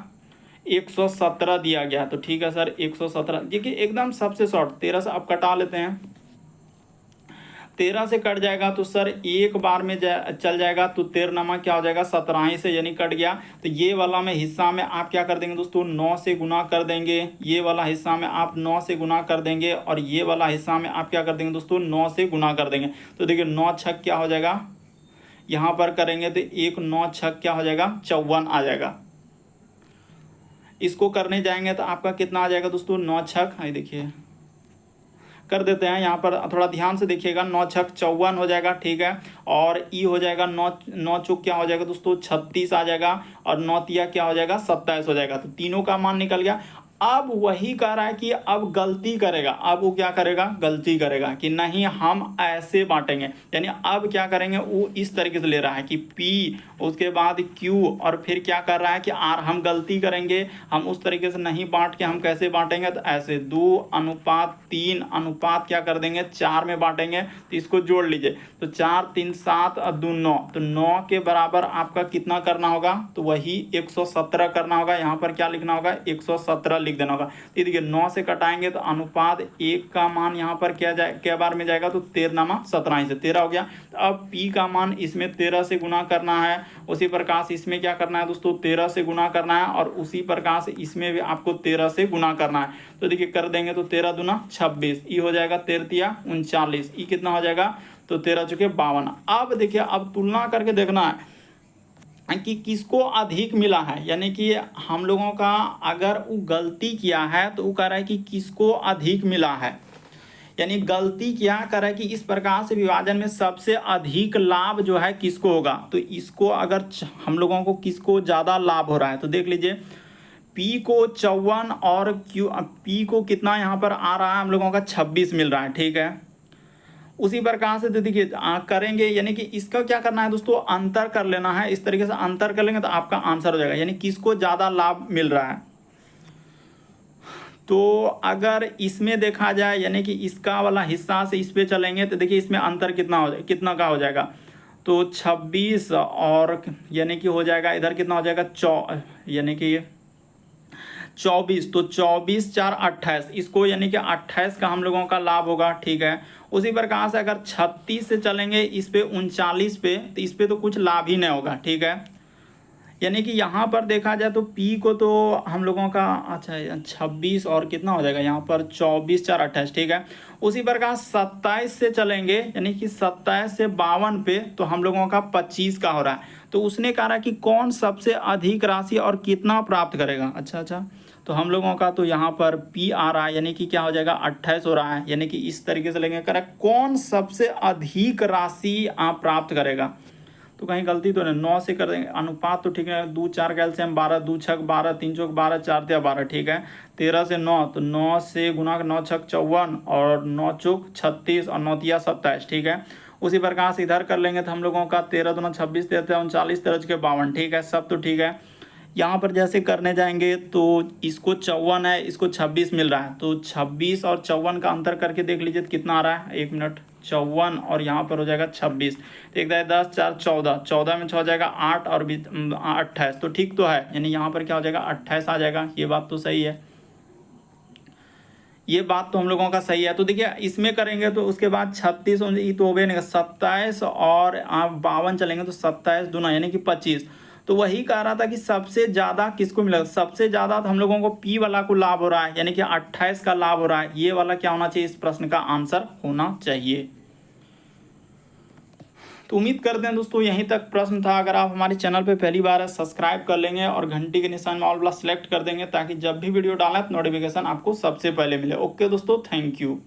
117 दिया गया। तो ठीक है सर 117, देखिए एकदम सबसे शॉर्ट 13 से अब कटा लेते हैं। 13 से कट जाएगा तो सर एक बार में चल जाएगा। तो 13 नमा क्या हो जाएगा 17 से, यानी कट गया। तो ये वाला में हिस्सा में आप क्या कर देंगे दोस्तों 9 से गुना कर देंगे। ये वाला हिस्सा में आप 9 से गुना कर देंगे, और ये वाला हिस्सा में आप क्या कर देंगे दोस्तों 9 से गुना कर देंगे। तो देखिए 9 छक क्या हो जाएगा, यहाँ पर करेंगे तो 1 9 छक क्या हो जाएगा 54 आ जाएगा। इसको करने जाएंगे तो आपका कितना आ जाएगा दोस्तों 9 छक, हाई देखिए कर देते हैं, यहाँ पर थोड़ा ध्यान से देखिएगा। 9 छक 54 हो जाएगा, ठीक है। और ई हो जाएगा 9 चौक क्या हो जाएगा दोस्तों 36 आ जाएगा, और 9 तिया क्या हो जाएगा 27 हो जाएगा। तो तीनों का मान निकल गया। अब वही कह रहा है कि अब गलती करेगा। अब वो क्या करेगा, गलती करेगा कि नहीं हम ऐसे बांटेंगे। यानी अब क्या करेंगे, वो इस तरीके से ले रहा है कि P उसके बाद Q, और फिर क्या कर रहा है कि R। हम गलती करेंगे, हम उस तरीके से नहीं बांट के हम कैसे बांटेंगे, तो ऐसे 2 अनुपात 3 अनुपात क्या कर देंगे 4 में बांटेंगे। तो इसको जोड़ लीजिए, तो 4 3 7 और 2 9, तो 9 के बराबर आपका कितना करना होगा, तो वही 117 करना होगा। यहाँ पर क्या लिखना होगा 117 लिख देना होगा। तो देखिए 9 से कटाएंगे तो अनुपात 1 का मान यहाँ पर क्या बार में जाएगा, तो 13 नामा 17 से 13 हो गया। तो अब P का मान इसमें 13 से गुना करना है, उसी प्रकार से इसमें क्या करना है दोस्तों 13 से गुना करना है, और उसी प्रकार से इसमें भी आपको 13 से गुना करना है। तो देखिए कर देंगे तो 13 दूना 26, ई हो जाएगा 13 तिया 39, ई कितना हो जाएगा, तो 13 चुके 52। अब देखिए अब तुलना करके देखना है कि किसको अधिक मिला है। यानी कि हम लोगों का अगर वो गलती किया है तो वो कह रहा है कि किसको अधिक मिला है। यानी गलती क्या कर रहा है कि इस प्रकार से विभाजन में सबसे अधिक लाभ जो है किसको होगा। तो इसको अगर हम लोगों को किसको ज़्यादा लाभ हो रहा है, तो देख लीजिए P को 54 और P को कितना यहाँ पर आ रहा है हम लोगों का 26 मिल रहा है, ठीक है। उसी प्रकार से तो देखिए करेंगे, यानी कि इसका क्या करना है दोस्तों अंतर कर लेना है। इस तरीके से अंतर कर लेंगे तो आपका आंसर हो जाएगा, यानी किसको ज़्यादा लाभ मिल रहा है। तो अगर इसमें देखा जाए यानी कि इसका वाला हिस्सा से इस पे चलेंगे तो देखिए इसमें अंतर कितना का हो जाएगा, तो 26 और यानी कि हो जाएगा इधर कितना हो जाएगा यानी कि 24, तो 24 4 28, इसको यानी कि 28 का हम लोगों का लाभ होगा, ठीक है। उसी प्रकार से अगर 36 से चलेंगे इस पे 39 पे, तो इस पे तो कुछ लाभ ही नहीं होगा, ठीक है। यानी कि यहाँ पर देखा जाए तो P को तो हम लोगों का अच्छा 26 और कितना हो जाएगा यहाँ पर 24 4 28, ठीक है। उसी प्रकार 27 से चलेंगे यानी कि 27 से 52 पे, तो हम लोगों का 25 का हो रहा है। तो उसने कहा कि कौन सबसे अधिक राशि और कितना प्राप्त करेगा। अच्छा, तो हम लोगों का तो यहाँ पर P आ रहा है, यानी कि क्या हो जाएगा 28 हो रहा है। यानी कि इस तरीके से लेंगे करेक्ट, कौन सबसे अधिक राशि आप प्राप्त करेगा। तो कहीं गलती तो नहीं, 9 से कर देंगे, अनुपात तो ठीक है, 2 4 कैल्शियम 12, 2 छक 12, 3 चौक 12, 4 तिया 12, ठीक है। 13 से 9, तो 9 से गुना 9 छक 54, और 9 चौक 36, और 9 तिया 27, ठीक है। उसी प्रकार से इधर कर लेंगे तो हम लोगों का 13 दूना 26, 13 39, 13 के 52, ठीक है, सब तो ठीक है। यहाँ पर जैसे करने जाएंगे तो इसको 54 है, इसको 26 मिल रहा है, तो 26 और 54 का अंतर करके देख लीजिए कितना आ रहा है, 1 मिनट, 54 और यहाँ पर हो जाएगा 26, तो 1 10 4 14, 14 में 6 हो जाएगा 8 और 28, तो ठीक तो है। यानी यहाँ पर क्या हो जाएगा 28 आ जाएगा। ये बात तो सही है, ये बात तो हम लोगों का सही है। तो देखिए इसमें करेंगे तो उसके बाद 36 तो हो गए नहीं, 27 और आप 52 चलेंगे तो 27 दूना यानी कि 25, तो वही कह रहा था कि सबसे ज़्यादा किसको मिलेगा, सबसे ज़्यादा तो हम लोगों को पी वाला को लाभ हो रहा है, यानी कि 28 का लाभ हो रहा है। ये वाला क्या होना चाहिए, इस प्रश्न का आंसर होना चाहिए। तो उम्मीद करते हैं दोस्तों यहीं तक प्रश्न था। अगर आप हमारे चैनल पे पहली बार है, सब्सक्राइब कर लेंगे और घंटी के निशान में ऑल वाला सेलेक्ट कर देंगे, ताकि जब भी वीडियो डालें तो नोटिफिकेशन आपको सबसे पहले मिले। ओके दोस्तों, थैंक यू।